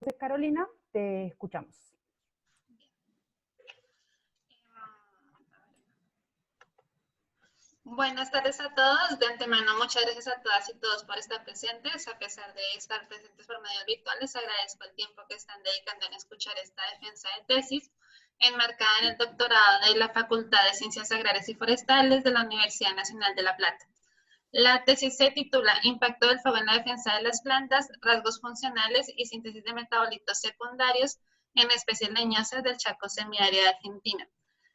Entonces, Carolina, te escuchamos. Buenas tardes a todos. De antemano, muchas gracias a todas y todos por estar presentes. A pesar de estar presentes por medios virtuales, agradezco el tiempo que están dedicando en escuchar esta defensa de tesis, enmarcada en el doctorado de la Facultad de Ciencias Agrarias y Forestales de la Universidad Nacional de La Plata. La tesis se titula Impacto del fuego en la defensa de las plantas, rasgos funcionales y síntesis de metabolitos secundarios en especies leñosas del Chaco semiárido de Argentina.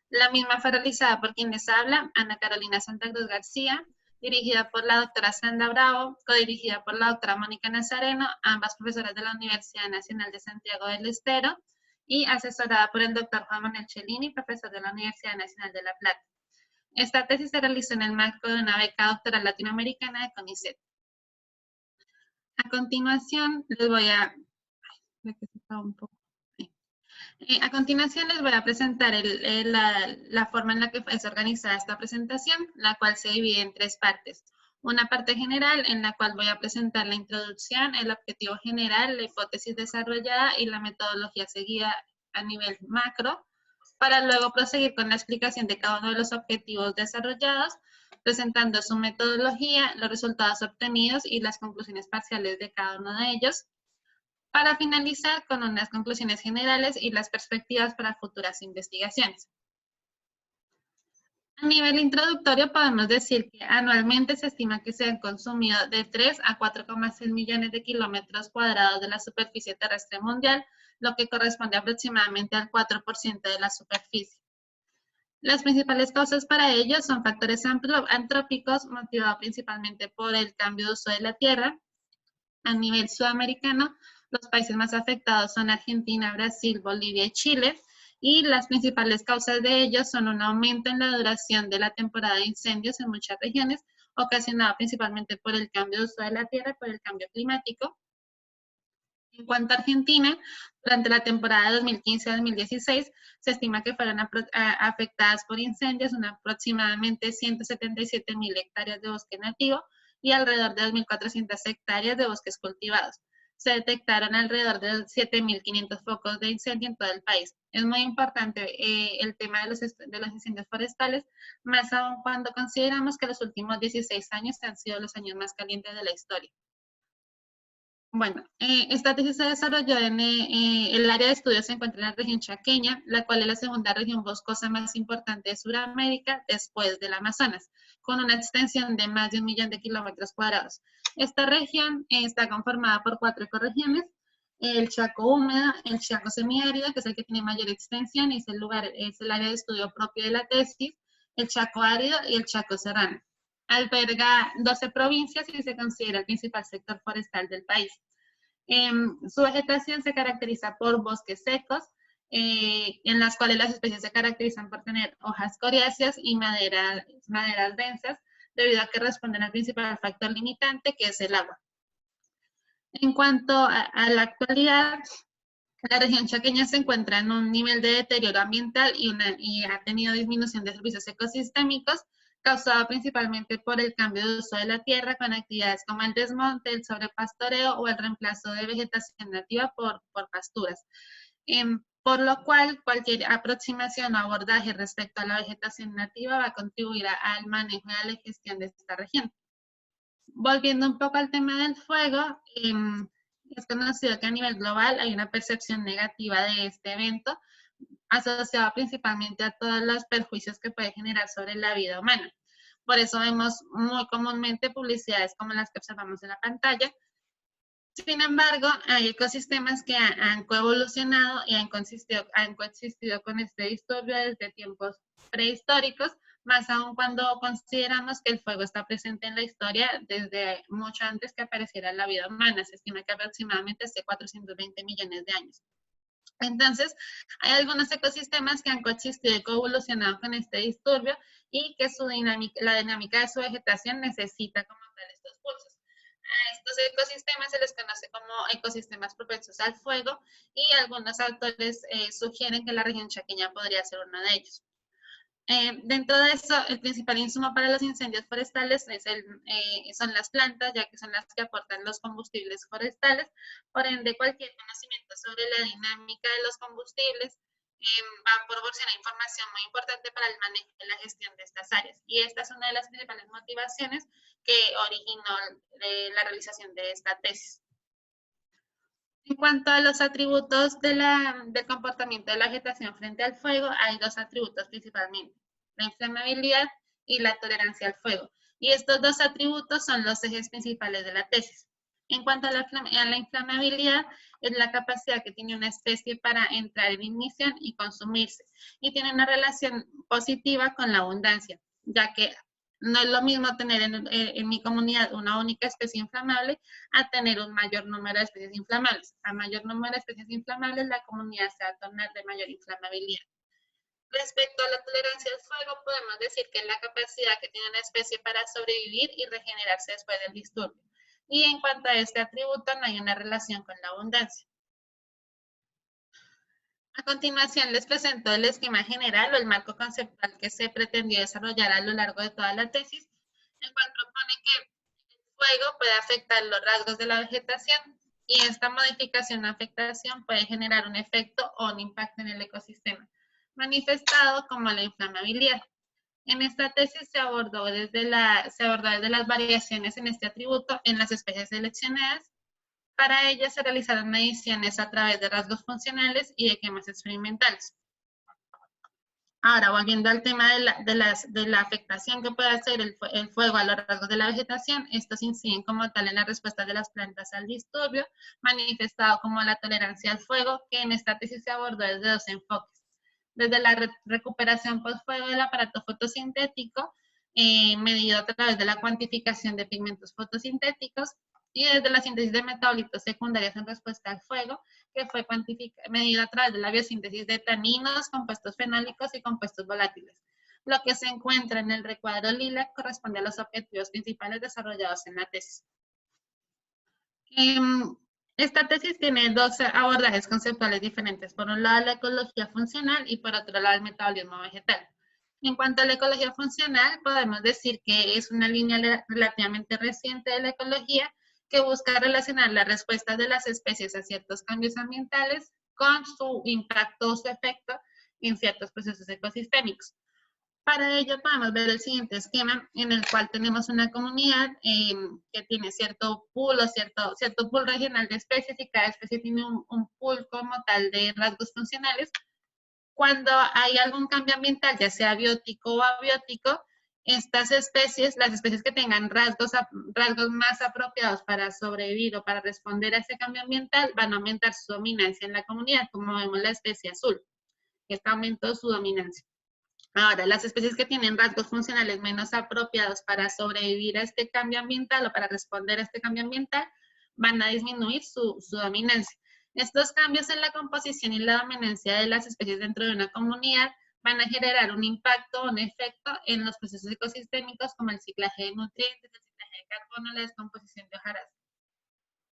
La misma fue realizada por quien les habla, Ana Carolina Santa Cruz García, dirigida por la doctora Sandra Bravo, codirigida por la doctora Mónica Nazareno, ambas profesoras de la Universidad Nacional de Santiago del Estero, y asesorada por el doctor Juan Manuel Cellini, profesor de la Universidad Nacional de La Plata. Esta tesis se realizó en el marco de una beca doctoral latinoamericana de CONICET. A continuación, les voy a... A continuación les voy a presentar la forma en la que es organizada esta presentación, la cual se divide en tres partes. Una parte general en la cual voy a presentar la introducción, el objetivo general, la hipótesis desarrollada y la metodología seguida a nivel macro, para luego proseguir con la explicación de cada uno de los objetivos desarrollados, presentando su metodología, los resultados obtenidos y las conclusiones parciales de cada uno de ellos, para finalizar con unas conclusiones generales y las perspectivas para futuras investigaciones. A nivel introductorio podemos decir que anualmente se estima que se han consumido de 3 a 4,6 millones de kilómetros cuadrados de la superficie terrestre mundial, lo que corresponde aproximadamente al 4% de la superficie. Las principales causas para ello son factores antrópicos motivados principalmente por el cambio de uso de la tierra. A nivel sudamericano, los países más afectados son Argentina, Brasil, Bolivia y Chile, y las principales causas de ellos son un aumento en la duración de la temporada de incendios en muchas regiones, ocasionado principalmente por el cambio de uso de la tierra y por el cambio climático. En cuanto a Argentina, durante la temporada de 2015 a 2016, se estima que fueron afectadas por incendios aproximadamente 177.000 hectáreas de bosque nativo y alrededor de 2.400 hectáreas de bosques cultivados. Se detectaron alrededor de 7.500 focos de incendio en todo el país. Es muy importante el tema de los incendios forestales, más aún cuando consideramos que los últimos 16 años han sido los años más calientes de la historia. Bueno, esta tesis se desarrolló en el área de estudio se encuentra en la región chaqueña, la cual es la segunda región boscosa más importante de Sudamérica después del Amazonas, con una extensión de más de 1 millón de kilómetros cuadrados. Esta región está conformada por 4 ecorregiones: el Chaco húmedo, el Chaco semiárido, que es el que tiene mayor extensión y es el área de estudio propio de la tesis, el Chaco árido y el Chaco serrano. Alberga 12 provincias y se considera el principal sector forestal del país. Su vegetación se caracteriza por bosques secos, en las cuales las especies se caracterizan por tener hojas coriáceas y maderas densas, debido a que responden al principal factor limitante, que es el agua. En cuanto a la actualidad, la región chaqueña se encuentra en un nivel de deterioro ambiental y ha tenido disminución de servicios ecosistémicos, causado principalmente por el cambio de uso de la tierra con actividades como el desmonte, el sobrepastoreo o el reemplazo de vegetación nativa por pasturas. Por lo cual, cualquier aproximación o abordaje respecto a la vegetación nativa va a contribuir al manejo y a la gestión de esta región. Volviendo un poco al tema del fuego, es conocido que a nivel global hay una percepción negativa de este evento, asociado principalmente a todos los perjuicios que puede generar sobre la vida humana. Por eso vemos muy comúnmente publicidades como las que observamos en la pantalla. Sin embargo, hay ecosistemas que han coevolucionado y han coexistido con este disturbio desde tiempos prehistóricos, más aún cuando consideramos que el fuego está presente en la historia desde mucho antes que apareciera la vida humana. Se estima que aproximadamente hace 420 millones de años. Entonces, hay algunos ecosistemas que han coexistido y coevolucionado con este disturbio y que la dinámica de su vegetación necesita como tal estos pulsos. A estos ecosistemas se les conoce como ecosistemas propensos al fuego y algunos autores sugieren que la región chaqueña podría ser uno de ellos. Dentro de eso, el principal insumo para los incendios forestales son las plantas, ya que son las que aportan los combustibles forestales. Por ende, cualquier conocimiento sobre la dinámica de los combustibles va a proporcionar información muy importante para el manejo y la gestión de estas áreas. Y esta es una de las principales motivaciones que originó la realización de esta tesis. En cuanto a los atributos del comportamiento de la vegetación frente al fuego, hay dos atributos principalmente, la inflamabilidad y la tolerancia al fuego. Y estos dos atributos son los ejes principales de la tesis. En cuanto a la inflamabilidad, es la capacidad que tiene una especie para entrar en ignición y consumirse. Y tiene una relación positiva con la abundancia, ya que no es lo mismo tener en mi comunidad una única especie inflamable a tener un mayor número de especies inflamables. A mayor número de especies inflamables, la comunidad se va a tornar de mayor inflamabilidad. Respecto a la tolerancia al fuego, podemos decir que es la capacidad que tiene una especie para sobrevivir y regenerarse después del disturbio. Y en cuanto a este atributo, no hay una relación con la abundancia. A continuación, les presento el esquema general o el marco conceptual que se pretendió desarrollar a lo largo de toda la tesis, el cual propone que fuego puede afectar los rasgos de la vegetación y esta modificación o afectación puede generar un efecto o un impacto en el ecosistema, manifestado como la inflamabilidad. En esta tesis se abordó desde las variaciones en este atributo en las especies seleccionadas. Para ellas se realizaron mediciones a través de rasgos funcionales y de quemas experimentales. Ahora, volviendo al tema de la afectación que puede hacer el fuego a los rasgos de la vegetación, estos inciden como tal en la respuesta de las plantas al disturbio, manifestado como la tolerancia al fuego, que en esta tesis se abordó desde dos enfoques. Desde la recuperación post-fuego del aparato fotosintético, medido a través de la cuantificación de pigmentos fotosintéticos, y desde la síntesis de metabolitos secundarios en respuesta al fuego, que fue medido a través de la biosíntesis de taninos, compuestos fenólicos y compuestos volátiles. Lo que se encuentra en el recuadro lila corresponde a los objetivos principales desarrollados en la tesis. Esta tesis tiene dos abordajes conceptuales diferentes. Por un lado, la ecología funcional y por otro lado, el metabolismo vegetal. En cuanto a la ecología funcional, podemos decir que es una línea relativamente reciente de la ecología que busca relacionar las respuestas de las especies a ciertos cambios ambientales con su impacto o su efecto en ciertos procesos ecosistémicos. Para ello podemos ver el siguiente esquema en el cual tenemos una comunidad que tiene cierto pool o cierto pool regional de especies y cada especie tiene un pool como tal de rasgos funcionales. Cuando hay algún cambio ambiental, ya sea biótico o abiótico, estas especies, las especies que tengan rasgos más apropiados para sobrevivir o para responder a ese cambio ambiental, van a aumentar su dominancia en la comunidad, como vemos la especie azul, que está aumentando su dominancia. Ahora, las especies que tienen rasgos funcionales menos apropiados para sobrevivir a este cambio ambiental o para responder a este cambio ambiental, van a disminuir su dominancia. Estos cambios en la composición y la dominancia de las especies dentro de una comunidad van a generar un impacto o un efecto en los procesos ecosistémicos como el ciclaje de nutrientes, el ciclaje de carbono, la descomposición de hojarasca.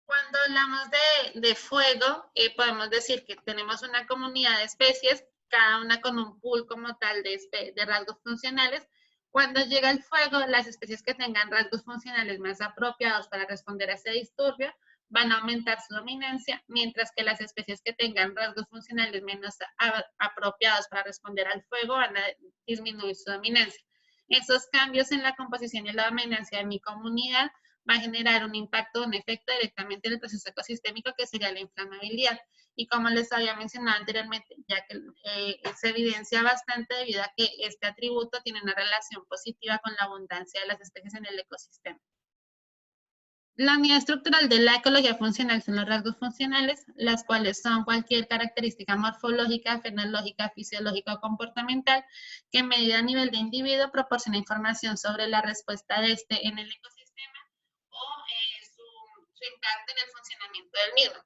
Cuando hablamos de fuego, podemos decir que tenemos una comunidad de especies, cada una con un pool como tal de rasgos funcionales. Cuando llega el fuego, las especies que tengan rasgos funcionales más apropiados para responder a ese disturbio van a aumentar su dominancia, mientras que las especies que tengan rasgos funcionales menos apropiados para responder al fuego van a disminuir su dominancia. Esos cambios en la composición y la dominancia de mi comunidad va a generar un impacto, un efecto directamente en el proceso ecosistémico que sería la inflamabilidad. Y como les había mencionado anteriormente, ya que se evidencia bastante debido a que este atributo tiene una relación positiva con la abundancia de las especies en el ecosistema. La unidad estructural de la ecología funcional son los rasgos funcionales, las cuales son cualquier característica morfológica, fenológica, fisiológica o comportamental que medida a nivel de individuo proporciona información sobre la respuesta de este en el ecosistema o su impacto en el funcionamiento del mismo.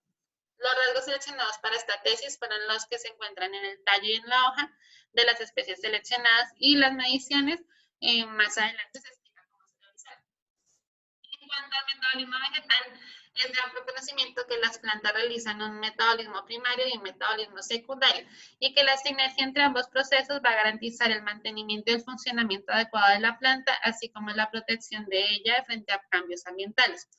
Los rasgos seleccionados para esta tesis fueron los que se encuentran en el tallo y en la hoja de las especies seleccionadas y las mediciones más adelante se explica cómo se realizaron. En cuanto al metabolismo vegetal, Es de amplio conocimiento que las plantas realizan un metabolismo primario y un metabolismo secundario y que la sinergia entre ambos procesos va a garantizar el mantenimiento y el funcionamiento adecuado de la planta, así como la protección de ella frente a cambios ambientales.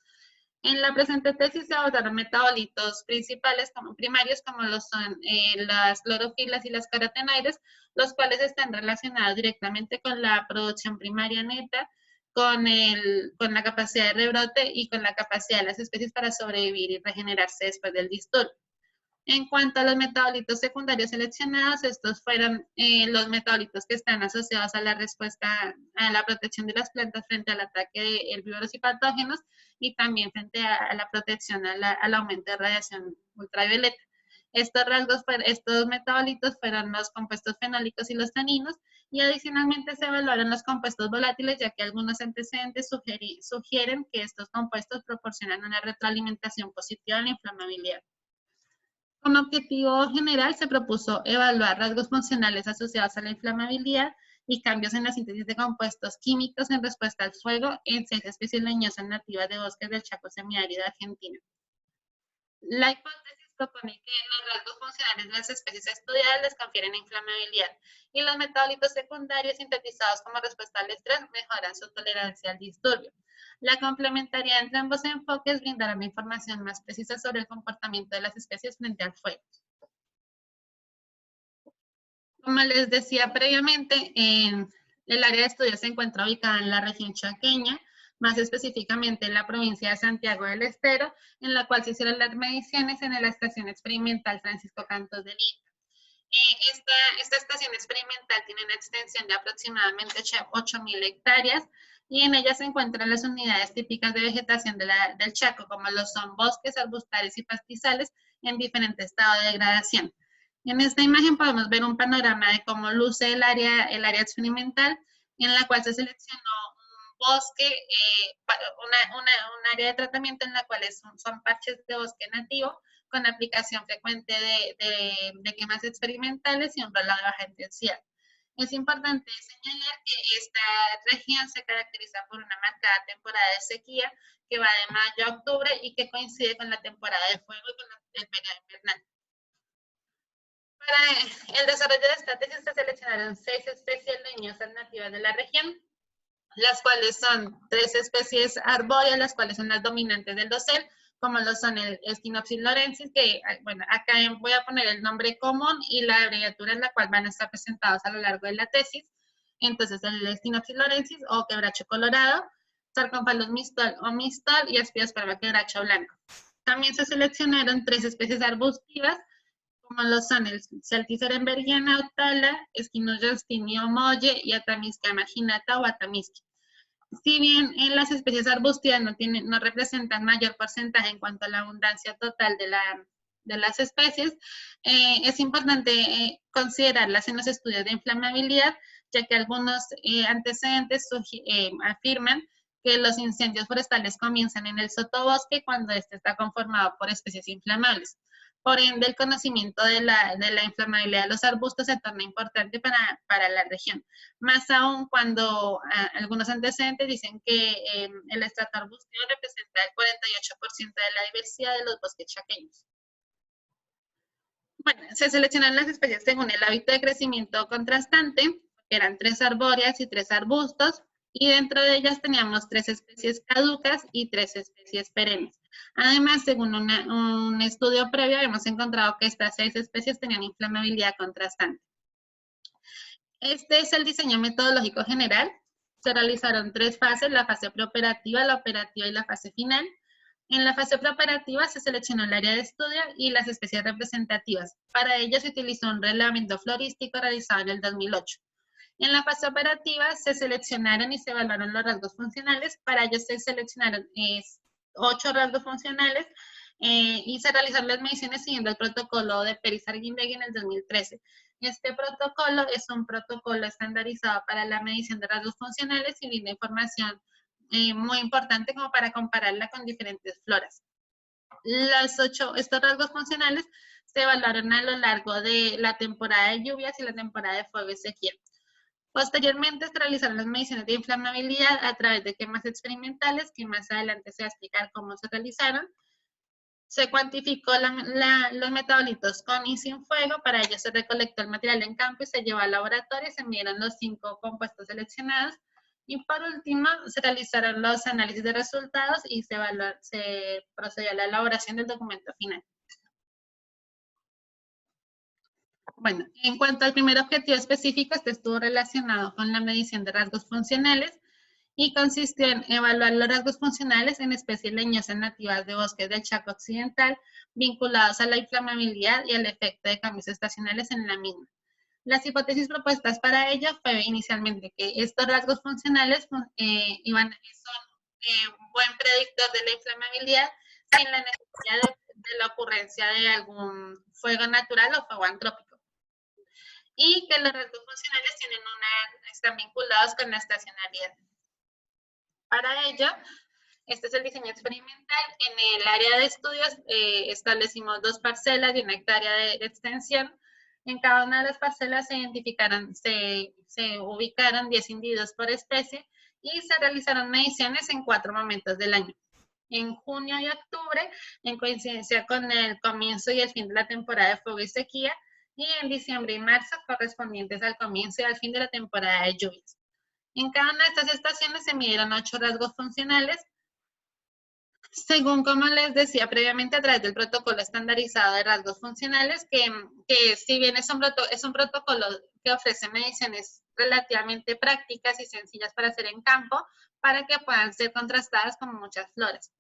En la presente tesis se abordaron metabolitos principales como primarios, como lo son las clorofilas y las carotenoides, los cuales están relacionados directamente con la producción primaria neta, con la capacidad de rebrote y con la capacidad de las especies para sobrevivir y regenerarse después del disturbio. En cuanto a los metabolitos secundarios seleccionados, estos fueron los metabolitos que están asociados a la respuesta a la protección de las plantas frente al ataque de herbívoros y patógenos y también frente a la protección al aumento de radiación ultravioleta. Estos metabolitos fueron los compuestos fenólicos y los taninos, y adicionalmente se evaluaron los compuestos volátiles, ya que algunos antecedentes sugieren que estos compuestos proporcionan una retroalimentación positiva a la inflamabilidad. Como objetivo general se propuso evaluar rasgos funcionales asociados a la inflamabilidad y cambios en la síntesis de compuestos químicos en respuesta al fuego en 6 especies leñosas nativas de bosques del Chaco semiárido argentino. La hipótesis propone que los rasgos funcionales de las especies estudiadas les confieren inflamabilidad y los metabolitos secundarios sintetizados como respuesta al estrés mejoran su tolerancia al disturbio. La complementariedad entre ambos enfoques brindará una información más precisa sobre el comportamiento de las especies frente al fuego. Como les decía previamente, el área de estudio se encuentra ubicada en la región chaqueña, más específicamente en la provincia de Santiago del Estero, en la cual se hicieron las mediciones en la estación experimental Francisco Cantos de Lima. Esta estación experimental tiene una extensión de aproximadamente 8.000 hectáreas y en ella se encuentran las unidades típicas de vegetación del Chaco, como lo son bosques, arbustales y pastizales en diferente estado de degradación. En esta imagen podemos ver un panorama de cómo luce el área experimental, en la cual se seleccionó un bosque, un área de tratamiento en la cual son parches de bosque nativo, con aplicación frecuente de quemas experimentales y un rolado de baja intensidad. Es importante señalar que esta región se caracteriza por una marcada temporada de sequía que va de mayo a octubre y que coincide con la temporada de fuego y con el periodo invernal. Para el desarrollo de esta tesis se seleccionaron 6 especies leñosas nativas de la región, las cuales son 3 especies arbóreas, las cuales son las dominantes del dosel, como lo son el Echinopsis lorensis, que, bueno, acá voy a poner el nombre común y la abreviatura en la cual van a estar presentados a lo largo de la tesis. Entonces, el Echinopsis lorensis o quebracho colorado, Sarcophalos mistol o mistol y Aspiosperma quebracho blanco. También se seleccionaron 3 especies arbustivas, como lo son el Celtis embergiana autala, Esquinus justinio molle y Atamisca marginata o Atamisqui. Si bien en las especies arbustivas no representan mayor porcentaje en cuanto a la abundancia total de las especies, es importante considerarlas en los estudios de inflamabilidad, ya que algunos antecedentes afirman que los incendios forestales comienzan en el sotobosque cuando este está conformado por especies inflamables. Por ende, el conocimiento de la inflamabilidad de los arbustos se torna importante para la región. Más aún cuando algunos antecedentes dicen que el estrato arbustivo representa el 48% de la diversidad de los bosques chaqueños. Bueno, se seleccionaron las especies según el hábito de crecimiento contrastante, que eran 3 arbóreas y 3 arbustos, y dentro de ellas teníamos 3 especies caducas y 3 especies perennes. Además, según un estudio previo, hemos encontrado que estas 6 especies tenían inflamabilidad contrastante. Este es el diseño metodológico general. Se realizaron 3 fases, la fase preoperativa, la operativa y la fase final. En la fase preoperativa se seleccionó el área de estudio y las especies representativas. Para ello se utilizó un relevamiento florístico realizado en el 2008. En la fase operativa se seleccionaron y se evaluaron los rasgos funcionales. Para ello se seleccionaron 8 rasgos funcionales y se realizaron las mediciones siguiendo el protocolo de Peris-Arguindegui en el 2013. Este protocolo es un protocolo estandarizado para la medición de rasgos funcionales y brinda información muy importante como para compararla con diferentes floras. Estos rasgos funcionales se evaluaron a lo largo de la temporada de lluvias y la temporada de fuego y sequía. Posteriormente se realizaron las mediciones de inflamabilidad a través de quemas experimentales, que más adelante se va a explicar cómo se realizaron, Se cuantificó los metabolitos con y sin fuego. Para ello se recolectó el material en campo y se llevó al laboratorio y se midieron los 5 compuestos seleccionados. Y por último, se realizaron los análisis de resultados y se procedió a la elaboración del documento final. Bueno, en cuanto al primer objetivo específico, este estuvo relacionado con la medición de rasgos funcionales y consistió en evaluar los rasgos funcionales en especies leñosas nativas de bosques del Chaco Occidental vinculados a la inflamabilidad y al efecto de cambios estacionales en la misma. Las hipótesis propuestas para ello fue inicialmente que estos rasgos funcionales son un buen predictor de la inflamabilidad sin la necesidad de la ocurrencia de algún fuego natural o fuego antrópico. Y que los rasgos funcionales están vinculados con la estacionalidad. Para ello, este es el diseño experimental. En el área de estudios establecimos 2 parcelas y 1 hectárea de extensión. En cada una de las parcelas se ubicaron 10 individuos por especie y se realizaron mediciones en 4 momentos del año. En junio y octubre, en coincidencia con el comienzo y el fin de la temporada de fuego y sequía, y en diciembre y marzo, correspondientes al comienzo y al fin de la temporada de lluvias. En cada una de estas estaciones se midieron 8 rasgos funcionales, según como les decía previamente, a través del protocolo estandarizado de rasgos funcionales, que si bien es un protocolo que ofrece mediciones relativamente prácticas y sencillas para hacer en campo, para que puedan ser contrastadas con muchas floras.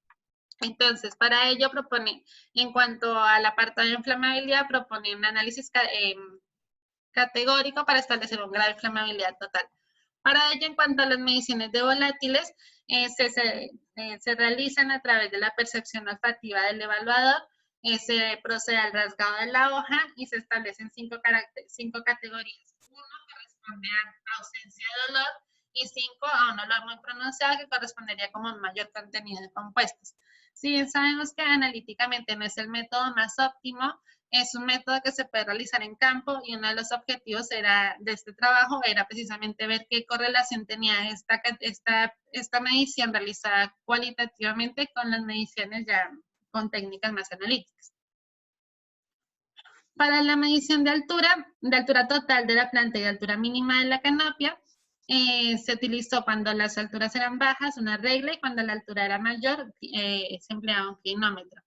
Entonces, para ello propone, en cuanto al apartado de inflamabilidad, propone un análisis categórico para establecer un grado de inflamabilidad total. Para ello, en cuanto a las mediciones de volátiles, se realizan a través de la percepción olfativa del evaluador, se procede al rasgado de la hoja y se establecen 5 categorías. 1 corresponde a ausencia de olor y 5 a un olor muy pronunciado que correspondería como un mayor contenido de compuestos. Si bien sabemos que analíticamente no es el método más óptimo, es un método que se puede realizar en campo y uno de los objetivos de este trabajo era precisamente ver qué correlación tenía esta medición realizada cualitativamente con las mediciones ya con técnicas más analíticas. Para la medición de altura total de la planta y de altura mínima de la canopia, se utilizó cuando las alturas eran bajas una regla y cuando la altura era mayor se empleaba un clinómetro.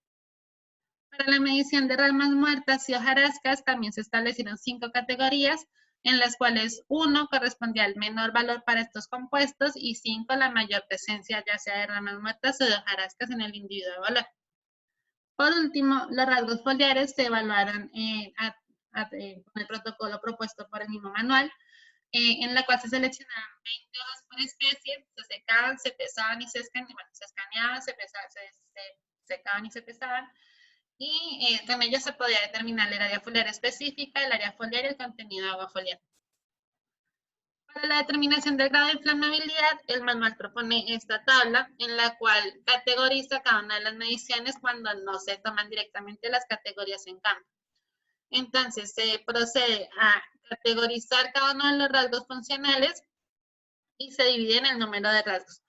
Para la medición de ramas muertas y hojarascas también se establecieron 5 categorías, en las cuales 1 correspondía al menor valor para estos compuestos y 5 la mayor presencia ya sea de ramas muertas o de hojarascas en el individuo de valor. Por último, los rasgos foliares se evaluaron con el protocolo propuesto por el mismo manual, en la cual se seleccionaban 20 hojas por especie, se secaban, se pesaban y se escaneaban, se secaban y se pesaban, y con ello se podía determinar el área foliar específica, el área foliar y el contenido de agua foliar. Para la determinación del grado de inflamabilidad, el manual propone esta tabla en la cual categoriza cada una de las mediciones cuando no se toman directamente las categorías en campo. Entonces, se procede a categorizar cada uno de los rasgos funcionales y se divide en el número de rasgos.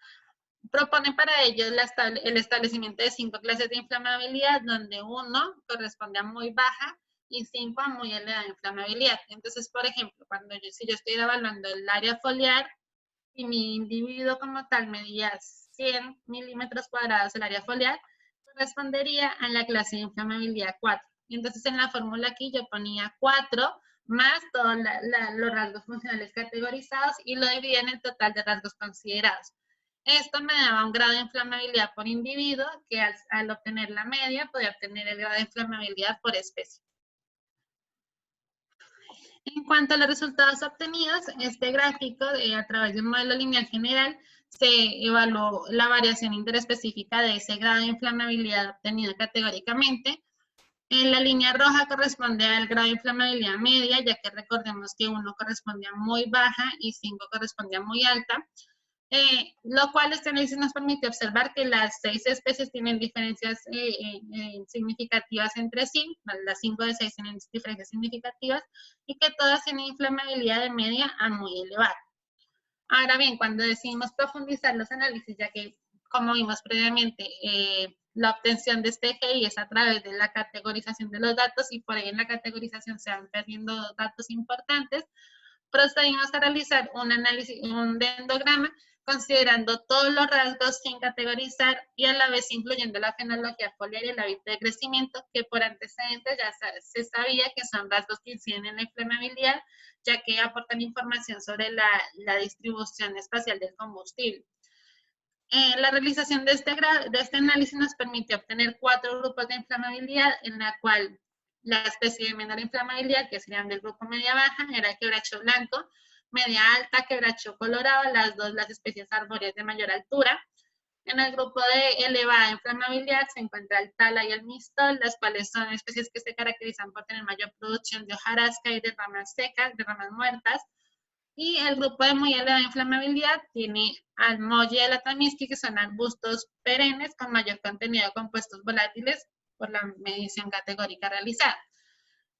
Propone para ello el establecimiento de 5 clases de inflamabilidad, donde 1 corresponde a muy baja y 5 a muy elevada inflamabilidad. Entonces, por ejemplo, si yo estoy evaluando el área foliar y mi individuo como tal medía 100 milímetros cuadrados el área foliar, correspondería a la clase de inflamabilidad 4. Entonces, en la fórmula aquí yo ponía 4 más todos los rasgos funcionales categorizados y lo dividía en el total de rasgos considerados. Esto me daba un grado de inflamabilidad por individuo, que al obtener la media podía obtener el grado de inflamabilidad por especie. En cuanto a los resultados obtenidos, este gráfico, a través de un modelo lineal general, se evaluó la variación interespecífica de ese grado de inflamabilidad obtenido categóricamente. En la línea roja corresponde al grado de inflamabilidad media, ya que recordemos que 1 corresponde a muy baja y 5 corresponde a muy alta. Lo cual este análisis nos permite observar que las 6 especies tienen diferencias significativas entre sí, las 5 de 6 tienen diferencias significativas y que todas tienen inflamabilidad de media a muy elevada. Ahora bien, cuando decidimos profundizar los análisis, ya que como vimos previamente, la obtención de este GI es a través de la categorización de los datos y por ahí en la categorización se van perdiendo datos importantes. Procedimos a realizar un análisis, un dendrograma, considerando todos los rasgos sin categorizar y a la vez incluyendo la fenología foliar y el hábito de crecimiento, que por antecedentes ya se sabía que son rasgos que inciden en la inflamabilidad, ya que aportan información sobre la distribución espacial del combustible. La realización de este análisis nos permitió obtener 4 grupos de inflamabilidad, en la cual la especie de menor inflamabilidad, que serían del grupo media-baja, era quebracho blanco, media-alta, quebracho colorado, las especies arbóreas de mayor altura. En el grupo de elevada inflamabilidad se encuentra el tala y el mistol, las cuales son especies que se caracterizan por tener mayor producción de hojarasca y de ramas secas, de ramas muertas. Y el grupo de muy elevada inflamabilidad tiene al molle y la tamisqui, que son arbustos perennes con mayor contenido de compuestos volátiles por la medición categórica realizada.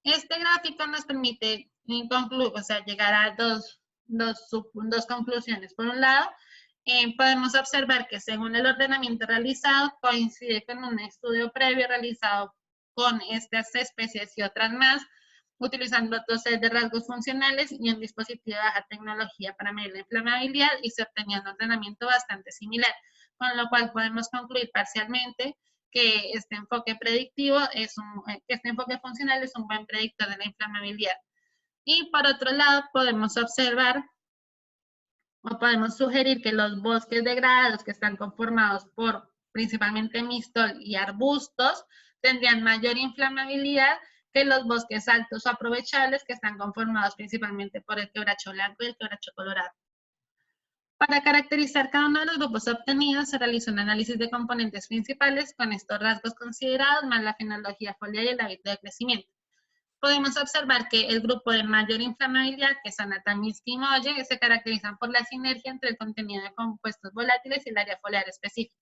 Este gráfico nos permite llegar a dos conclusiones. Por un lado, podemos observar que según el ordenamiento realizado, coincide con un estudio previo realizado con estas especies y otras más, utilizando otros set de rasgos funcionales y un dispositivo de baja tecnología para medir la inflamabilidad, y se obtenía un ordenamiento bastante similar, con lo cual podemos concluir parcialmente que este enfoque funcional es un buen predictor de la inflamabilidad. Y por otro lado, podemos observar o podemos sugerir que los bosques degradados, que están conformados por principalmente mistol y arbustos, tendrían mayor inflamabilidad que los bosques altos o aprovechables, que están conformados principalmente por el quebracho blanco y el quebracho colorado. Para caracterizar cada uno de los grupos obtenidos, se realizó un análisis de componentes principales con estos rasgos considerados, más la fenología foliar y el hábito de crecimiento. Podemos observar que el grupo de mayor inflamabilidad, que son Tamisqui y molle, se caracterizan por la sinergia entre el contenido de compuestos volátiles y el área foliar específica.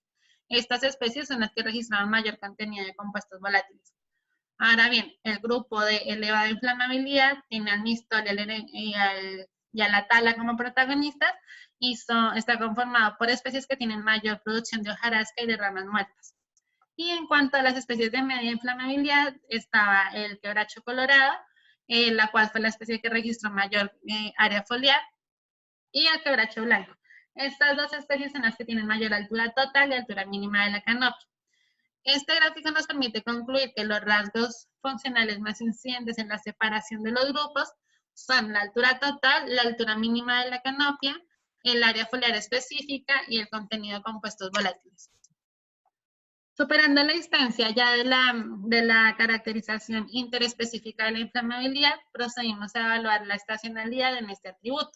Estas especies son las que registraban mayor contenido de compuestos volátiles. Ahora bien, el grupo de elevada inflamabilidad tiene al mistol y a la tala como protagonistas, y está conformado por especies que tienen mayor producción de hojarasca y de ramas muertas. Y en cuanto a las especies de media inflamabilidad, estaba el quebracho colorado, la cual fue la especie que registró mayor área foliar, y el quebracho blanco. Estas dos especies son las que tienen mayor altura total y altura mínima de la canopia. Este gráfico nos permite concluir que los rasgos funcionales más incidentes en la separación de los grupos son la altura total, la altura mínima de la canopia, el área foliar específica y el contenido de compuestos volátiles. Superando la instancia ya de la caracterización interespecífica de la inflamabilidad, procedimos a evaluar la estacionalidad en este atributo.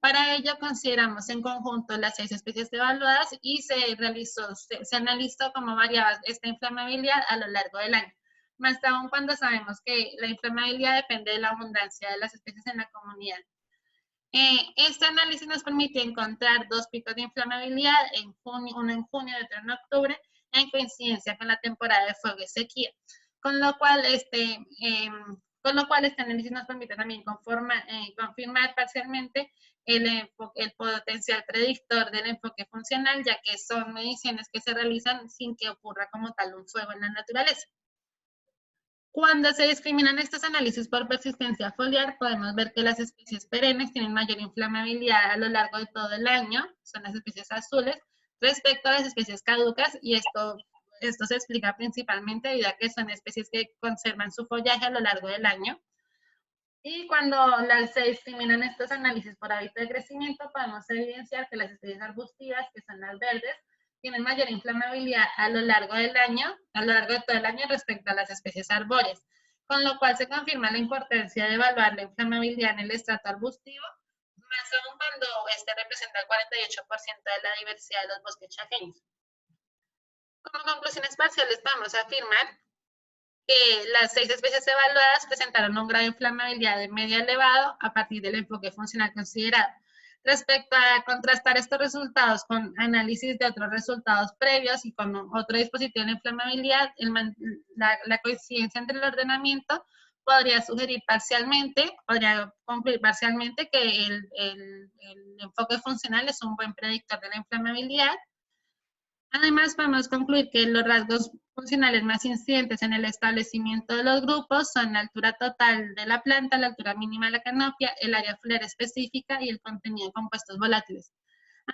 Para ello consideramos en conjunto las 6 especies evaluadas y se analizó cómo variaba esta inflamabilidad a lo largo del año, más aún cuando sabemos que la inflamabilidad depende de la abundancia de las especies en la comunidad. Este análisis nos permitió encontrar 2 picos de inflamabilidad, uno en junio y otro en octubre, en coincidencia con la temporada de fuego y sequía, con lo cual este análisis nos permite también confirmar parcialmente el potencial predictor del enfoque funcional, ya que son mediciones que se realizan sin que ocurra como tal un fuego en la naturaleza. Cuando se discriminan estos análisis por persistencia foliar, podemos ver que las especies perennes tienen mayor inflamabilidad a lo largo de todo el año, son las especies azules, respecto a las especies caducas, y esto se explica principalmente debido a que son especies que conservan su follaje a lo largo del año. Y cuando se discriminan estos análisis por hábito de crecimiento, podemos evidenciar que las especies arbustivas, que son las verdes, tienen mayor inflamabilidad a lo largo de todo el año respecto a las especies arbóreas, con lo cual se confirma la importancia de evaluar la inflamabilidad en el estrato arbustivo, más aún cuando este representa el 48% de la diversidad de los bosques chaqueños. Como conclusiones parciales podemos afirmar que las 6 especies evaluadas presentaron un grado de inflamabilidad de media elevado a partir del enfoque funcional considerado. Respecto a contrastar estos resultados con análisis de otros resultados previos y con otro dispositivo de inflamabilidad, la coincidencia entre el ordenamiento podría concluir parcialmente que el enfoque funcional es un buen predictor de la inflamabilidad. Además, podemos concluir que los rasgos funcionales más incidentes en el establecimiento de los grupos son la altura total de la planta, la altura mínima de la canopia, el área foliar específica y el contenido de compuestos volátiles.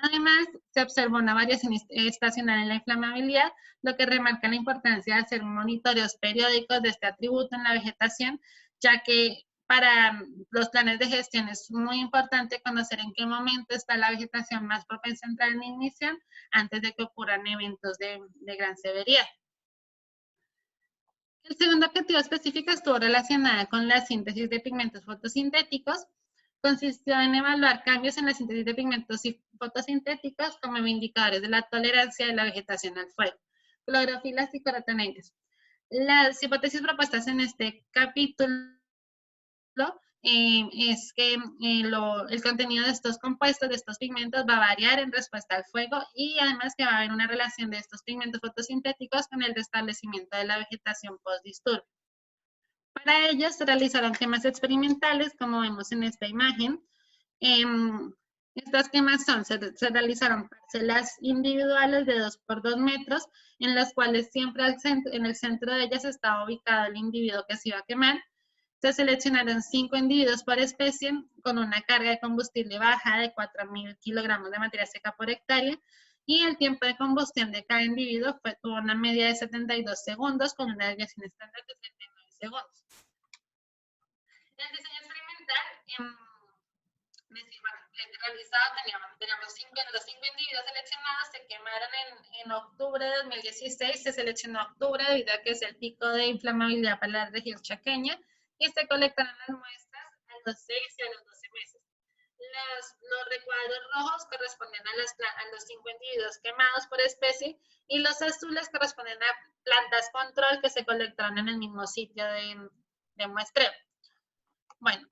Además, se observó una variación estacional en la inflamabilidad, lo que remarca la importancia de hacer monitoreos periódicos de este atributo en la vegetación, ya que para los planes de gestión es muy importante conocer en qué momento está la vegetación más propensa a entrar en ignición antes de que ocurran eventos de gran severidad. El segundo objetivo específico estuvo relacionado con la síntesis de pigmentos fotosintéticos. Consistió en evaluar cambios en la síntesis de pigmentos fotosintéticos como indicadores de la tolerancia de la vegetación al fuego, clorofilas y carotenoides. Las hipótesis propuestas en este capítulo es que el contenido de estos compuestos, de estos pigmentos, va a variar en respuesta al fuego y además que va a haber una relación de estos pigmentos fotosintéticos con el restablecimiento de la vegetación postdisturbio. Para ello se realizaron quemas experimentales, como vemos en esta imagen. Estas quemas se realizaron parcelas individuales de 2 por 2 metros, en las cuales siempre en el centro de ellas estaba ubicado el individuo que se iba a quemar. Se seleccionaron 5 individuos por especie con una carga de combustible baja de 4.000 kilogramos de materia seca por hectárea y el tiempo de combustión de cada individuo tuvo una media de 72 segundos con una desviación estándar de 39 segundos. El diseño experimental realizado teníamos los 5 individuos seleccionados, se quemaron en octubre de 2016, se seleccionó octubre debido a que es el pico de inflamabilidad para la región chaqueña y se colectaron las muestras a los 6 y a los 12 meses. Los recuadros rojos corresponden a los 5 individuos quemados por especie y los azules corresponden a plantas control que se colectaron en el mismo sitio de muestreo. Bueno,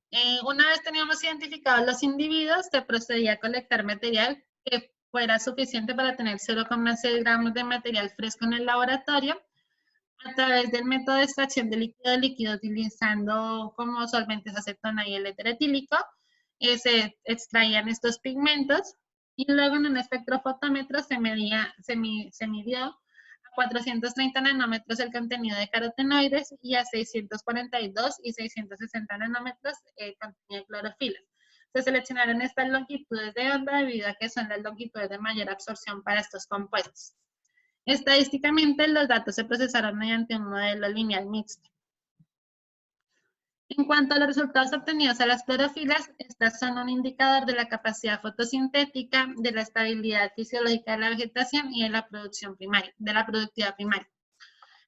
una vez teníamos identificados los individuos, se procedía a colectar material que fuera suficiente para tener 0,6 gramos de material fresco en el laboratorio. A través del método de extracción de líquido utilizando como solventes acetona y el éter etílico, se extraían estos pigmentos y luego en un espectrofotómetro se midió a 430 nanómetros el contenido de carotenoides y a 642 y 660 nanómetros el contenido de clorofilas. Se seleccionaron estas longitudes de onda debido a que son las longitudes de mayor absorción para estos compuestos. Estadísticamente, los datos se procesaron mediante un modelo lineal mixto. En cuanto a los resultados obtenidos a las clorofilas, estas son un indicador de la capacidad fotosintética, de la estabilidad fisiológica de la vegetación y de la producción primaria, de la productividad primaria.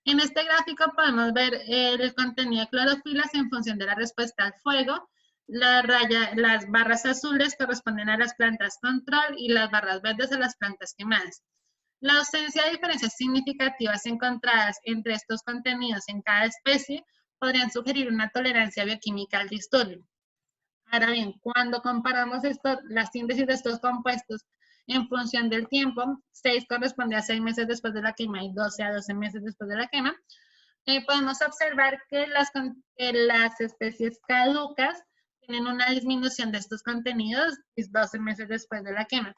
En este gráfico podemos ver el contenido de clorofilas en función de la respuesta al fuego. Las barras azules corresponden a las plantas control y las barras verdes a las plantas quemadas. La ausencia de diferencias significativas encontradas entre estos contenidos en cada especie podrían sugerir una tolerancia bioquímica al disturbio. Ahora bien, cuando comparamos la síntesis de estos compuestos en función del tiempo, 6 corresponde a 6 meses después de la quema y 12 a 12 meses después de la quema, podemos observar que las especies caducas tienen una disminución de estos contenidos 12 meses después de la quema.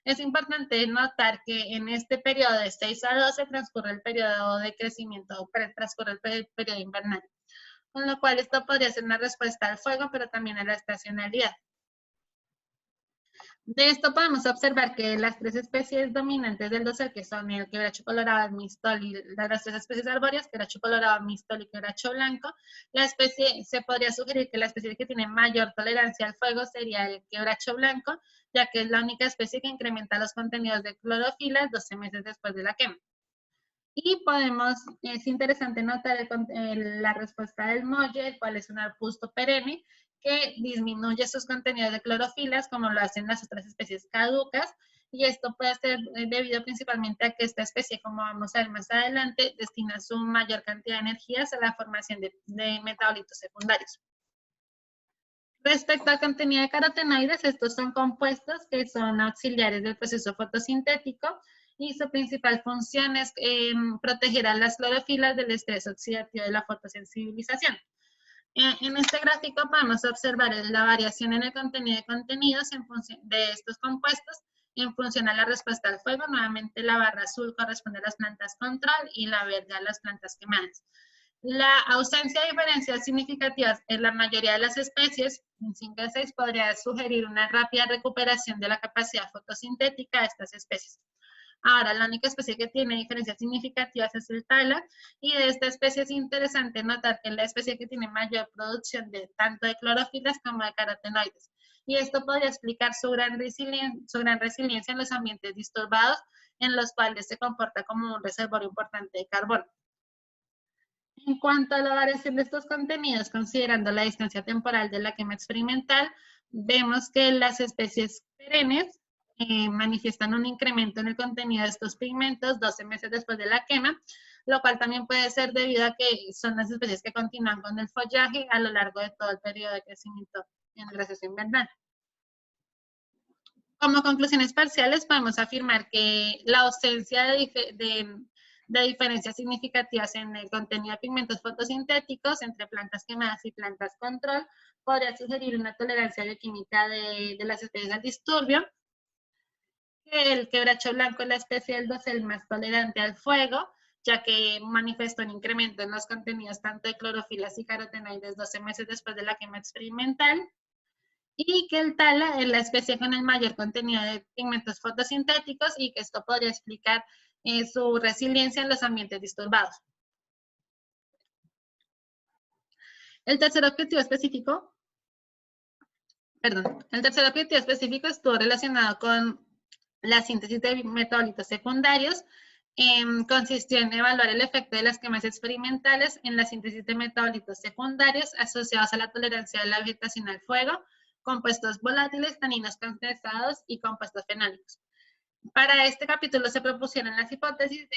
Es importante notar que en este periodo de 6 a 12 transcurre el periodo de crecimiento, transcurre el periodo invernal, con lo cual esto podría ser una respuesta al fuego, pero también a la estacionalidad. De esto podemos observar que las 3 especies dominantes del dosel, que son el quebracho colorado, el mistol y las 3 especies arbóreas, quebracho colorado, mistol y quebracho blanco, se podría sugerir que la especie que tiene mayor tolerancia al fuego sería el quebracho blanco, ya que es la única especie que incrementa los contenidos de clorofila 12 meses después de la quema. Y es interesante notar la respuesta del molle, el cual es un arbusto perenne, que disminuye sus contenidos de clorofilas, como lo hacen las otras especies caducas, y esto puede ser debido principalmente a que esta especie, como vamos a ver más adelante, destina su mayor cantidad de energías a la formación de metabolitos secundarios. Respecto al contenido de carotenoides, estos son compuestos que son auxiliares del proceso fotosintético y su principal función es proteger a las clorofilas del estrés oxidativo de la fotosensibilización. En este gráfico podemos observar la variación en el contenido de contenidos en función de estos compuestos en función a la respuesta al fuego. Nuevamente la barra azul corresponde a las plantas control y la verde a las plantas quemadas. La ausencia de diferencias significativas en la mayoría de las especies, en 5 de 6, podría sugerir una rápida recuperación de la capacidad fotosintética de estas especies. Ahora, la única especie que tiene diferencias significativas es el tala, y de esta especie es interesante notar que es la especie que tiene mayor producción de tanto de clorofilas como de carotenoides. Y esto podría explicar su gran resiliencia en los ambientes disturbados, en los cuales se comporta como un reservorio importante de carbono. En cuanto a la variación de estos contenidos, considerando la distancia temporal de la quema experimental, vemos que las especies perennes manifiestan un incremento en el contenido de estos pigmentos 12 meses después de la quema, lo cual también puede ser debido a que son las especies que continúan con el follaje a lo largo de todo el periodo de crecimiento en el receso invernal. Como conclusiones parciales, podemos afirmar que la ausencia de diferencias significativas en el contenido de pigmentos fotosintéticos entre plantas quemadas y plantas control podría sugerir una tolerancia bioquímica de las especies al disturbio. El quebracho blanco es la especie del dosel más tolerante al fuego, ya que manifestó un incremento en los contenidos tanto de clorofilas y carotenoides 12 meses después de la quema experimental. Y que el tala es la especie con el mayor contenido de pigmentos fotosintéticos y que esto podría explicar su resiliencia en los ambientes disturbados. El tercer objetivo específico estuvo relacionado con la síntesis de metabolitos secundarios. Consistió en evaluar el efecto de las quemas experimentales en la síntesis de metabolitos secundarios asociados a la tolerancia de la vegetación al fuego, compuestos volátiles, taninos condensados y compuestos fenólicos. Para este capítulo se propusieron las hipótesis de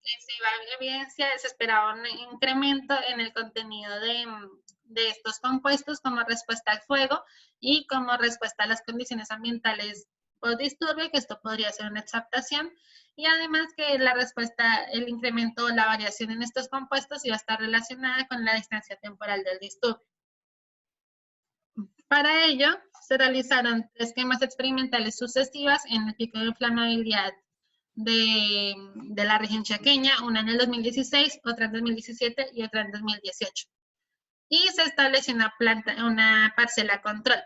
que se iba a evidencia, se esperaba un incremento en el contenido de estos compuestos como respuesta al fuego y como respuesta a las condiciones ambientales post-disturbio, que esto podría ser una exaptación, y además que la respuesta, el incremento o la variación en estos compuestos iba a estar relacionada con la distancia temporal del disturbio. Para ello, se realizaron 3 quemas experimentales sucesivas en el pico de inflamabilidad de la región chaqueña, una en el 2016, otra en 2017 y otra en 2018. Y se estableció una parcela control.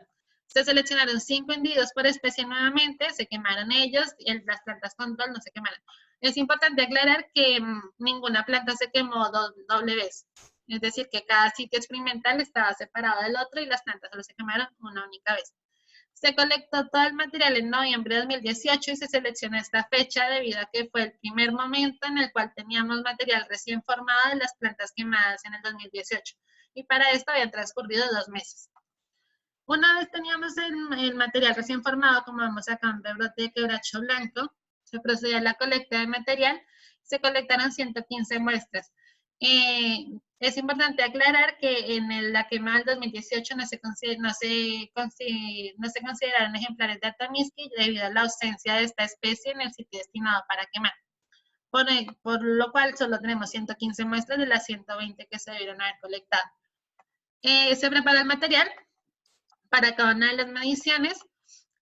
Se seleccionaron 5 individuos por especie nuevamente, se quemaron ellos, y las plantas control no se quemaron. Es importante aclarar que ninguna planta se quemó doble vez. Es decir, que cada sitio experimental estaba separado del otro y las plantas solo se quemaron una única vez. Se colectó todo el material en noviembre de 2018 y se seleccionó esta fecha debido a que fue el primer momento en el cual teníamos material recién formado de las plantas quemadas en el 2018. Y para esto habían transcurrido 2 meses. Una vez teníamos el material recién formado, como vemos acá, un rebrote de quebracho blanco, se procedió a la colecta de material, se colectaron 115 muestras. Es importante aclarar que en la quema del 2018 no se consideraron ejemplares de Atamiskii debido a la ausencia de esta especie en el sitio destinado para quemar. Por lo cual solo tenemos 115 muestras de las 120 que se debieron haber colectado. Se prepara el material para cada una de las mediciones.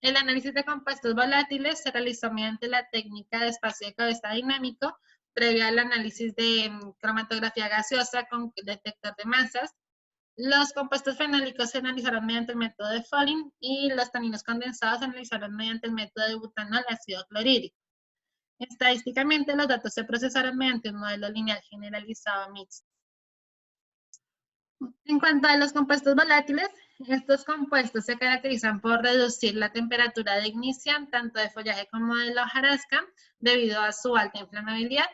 El análisis de compuestos volátiles se realizó mediante la técnica de espacio de cabeza dinámico, previo al análisis de cromatografía gaseosa con detector de masas. Los compuestos fenólicos se analizaron mediante el método de Folin y los taninos condensados se analizaron mediante el método de butanol ácido clorhídrico. Estadísticamente, los datos se procesaron mediante un modelo lineal generalizado mixto. En cuanto a los compuestos volátiles, estos compuestos se caracterizan por reducir la temperatura de ignición tanto de follaje como de la hojarasca debido a su alta inflamabilidad.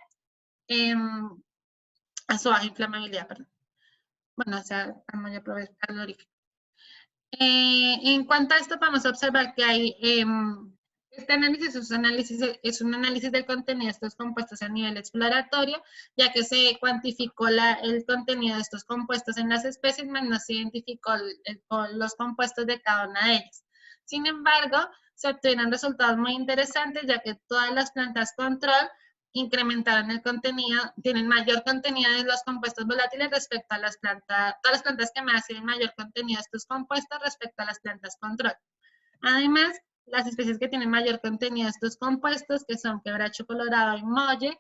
A su baja inflamabilidad, perdón. Bueno, o sea, vamos a aprovechar el origen. En cuanto a esto, vamos a observar que hay, este análisis es un análisis del contenido de estos compuestos a nivel exploratorio, ya que se cuantificó el contenido de estos compuestos en las especies, mas no se identificó los compuestos de cada una de ellas. Sin embargo, se obtuvieron resultados muy interesantes, ya que todas las plantas control incrementaron el contenido, tienen mayor contenido de los compuestos volátiles respecto a las plantas, todas las plantas quemadas tienen mayor contenido de estos compuestos respecto a las plantas control. Además, Las especies que tienen mayor contenido de estos compuestos, que son quebracho colorado y molle,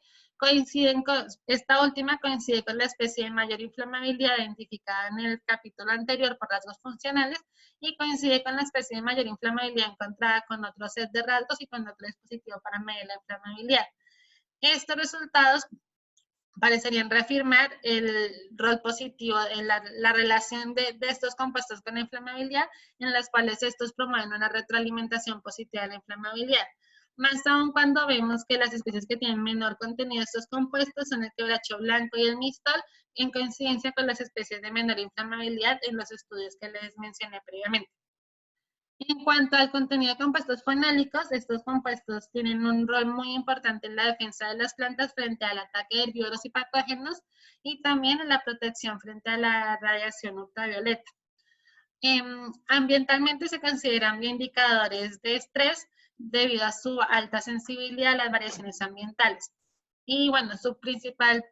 esta última coincide con la especie de mayor inflamabilidad identificada en el capítulo anterior por rasgos funcionales y coincide con la especie de mayor inflamabilidad encontrada con otro set de rasgos y con otro dispositivo para medir la inflamabilidad. Estos resultados parecerían reafirmar el rol positivo en la relación de estos compuestos con la inflamabilidad, en las cuales estos promueven una retroalimentación positiva de la inflamabilidad. Más aún cuando vemos que las especies que tienen menor contenido de estos compuestos son el quebracho blanco y el mistol, en coincidencia con las especies de menor inflamabilidad en los estudios que les mencioné previamente. En cuanto al contenido de compuestos fenólicos, estos compuestos tienen un rol muy importante en la defensa de las plantas frente al ataque de herbívoros y patógenos y también en la protección frente a la radiación ultravioleta. Ambientalmente se consideran indicadores de estrés debido a su alta sensibilidad a las variaciones ambientales. Y bueno, su principal,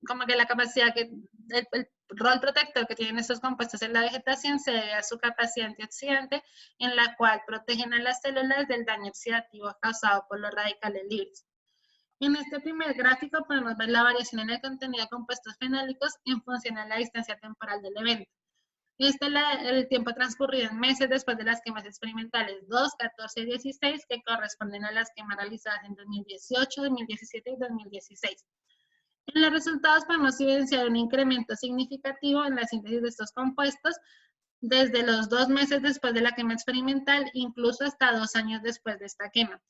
como que la capacidad el rol protector que tienen estos compuestos en la vegetación se debe a su capacidad antioxidante, en la cual protegen a las células del daño oxidativo causado por los radicales libres. En este primer gráfico podemos ver la variación en el contenido de compuestos fenólicos en función a la distancia temporal del evento. Este es el tiempo transcurrido en meses después de las quemas experimentales 2, 14 y 16, que corresponden a las quemas realizadas en 2018, 2017 y 2016. En los resultados podemos evidenciar un incremento significativo en la síntesis de estos compuestos desde los 2 meses después de la quema experimental, incluso hasta 2 años después de esta quema,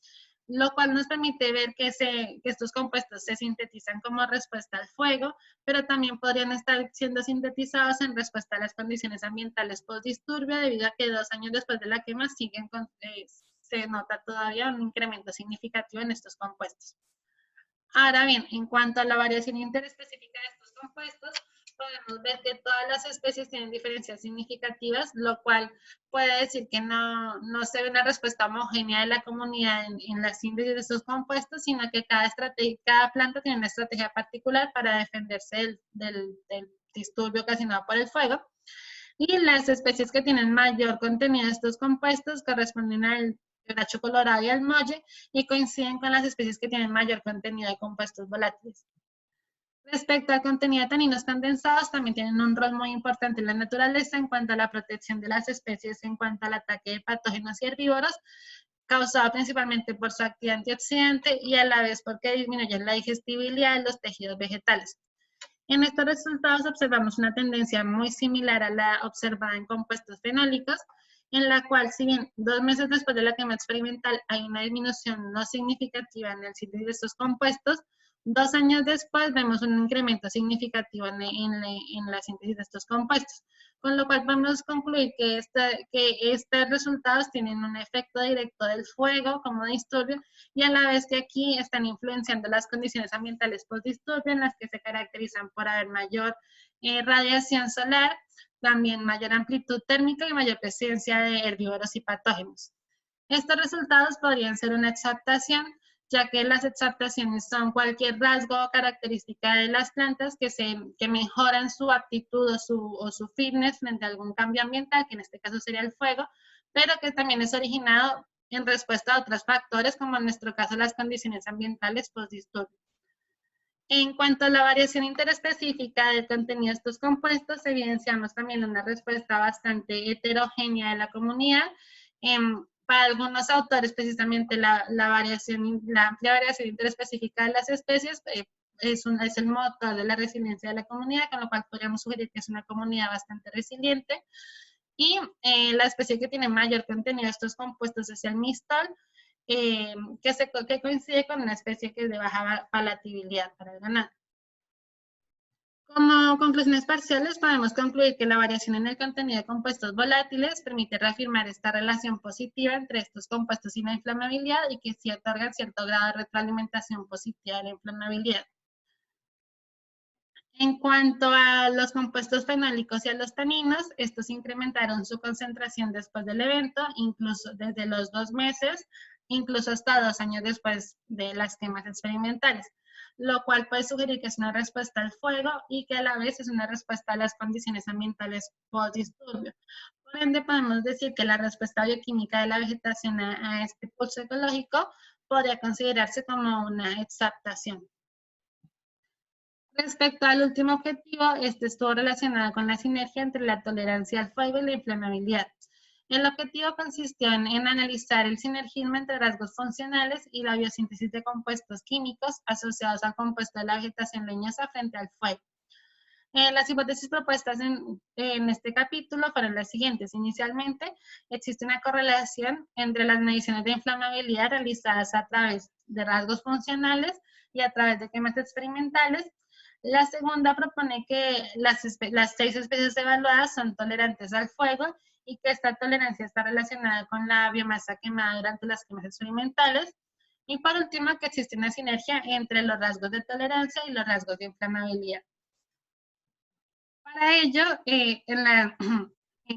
lo cual nos permite ver que estos compuestos se sintetizan como respuesta al fuego, pero también podrían estar siendo sintetizados en respuesta a las condiciones ambientales postdisturbio, debido a que 2 años después de la quema se nota todavía un incremento significativo en estos compuestos. Ahora bien, en cuanto a la variación interespecífica de estos compuestos, podemos ver que todas las especies tienen diferencias significativas, lo cual puede decir que no se ve una respuesta homogénea de la comunidad en la síntesis de estos compuestos, sino que cada planta tiene una estrategia particular para defenderse del disturbio ocasionado por el fuego. Y las especies que tienen mayor contenido de estos compuestos corresponden al quebracho colorado y al molle y coinciden con las especies que tienen mayor contenido de compuestos volátiles. Respecto al contenido de taninos condensados, también tienen un rol muy importante en la naturaleza en cuanto a la protección de las especies en cuanto al ataque de patógenos y herbívoros, causado principalmente por su actividad antioxidante y a la vez porque disminuyen la digestibilidad de los tejidos vegetales. En estos resultados observamos una tendencia muy similar a la observada en compuestos fenólicos, en la cual, si bien 2 meses después de la quema experimental hay una disminución no significativa en el síntesis de estos compuestos, 2 años después vemos un incremento significativo en la síntesis de estos compuestos, con lo cual podemos concluir que estos resultados tienen un efecto directo del fuego como disturbio y a la vez que aquí están influenciando las condiciones ambientales postdisturbio en las que se caracterizan por haber mayor radiación solar, también mayor amplitud térmica y mayor presencia de herbívoros y patógenos. Estos resultados podrían ser una exaptación, ya que las exaptaciones son cualquier rasgo o característica de las plantas que mejoran su aptitud o su fitness frente a algún cambio ambiental, que en este caso sería el fuego, pero que también es originado en respuesta a otros factores, como en nuestro caso las condiciones ambientales postdisturbio. En cuanto a la variación interespecífica del contenido de estos compuestos, evidenciamos también una respuesta bastante heterogénea de la comunidad. Para algunos autores, precisamente la amplia variación interespecífica de las especies es el motor de la resiliencia de la comunidad, con lo cual podríamos sugerir que es una comunidad bastante resiliente. Y la especie que tiene mayor contenido de estos compuestos es el mistol, que coincide con una especie que es de baja palatabilidad para el ganado. Como conclusiones parciales, podemos concluir que la variación en el contenido de compuestos volátiles permite reafirmar esta relación positiva entre estos compuestos y la inflamabilidad y que sí otorgan cierto grado de retroalimentación positiva de la inflamabilidad. En cuanto a los compuestos fenólicos y a los taninos, estos incrementaron su concentración después del evento, incluso desde los 2 meses, incluso hasta 2 años después de las quemas experimentales, lo cual puede sugerir que es una respuesta al fuego y que a la vez es una respuesta a las condiciones ambientales postdisturbio. Por ende, podemos decir que la respuesta bioquímica de la vegetación a este pulso ecológico podría considerarse como una exaptación. Respecto al último objetivo, este estuvo relacionado con la sinergia entre la tolerancia al fuego y la inflamabilidad. El objetivo consistió en analizar el sinergismo entre rasgos funcionales y la biosíntesis de compuestos químicos asociados al compuesto de la vegetación leñosa frente al fuego. Las hipótesis propuestas en este capítulo fueron las siguientes. Inicialmente, existe una correlación entre las mediciones de inflamabilidad realizadas a través de rasgos funcionales y a través de quemas experimentales. La segunda propone que las 6 especies evaluadas son tolerantes al fuego y que esta tolerancia está relacionada con la biomasa quemada durante las quemas experimentales. Y por último, que existe una sinergia entre los rasgos de tolerancia y los rasgos de inflamabilidad. Para ello, en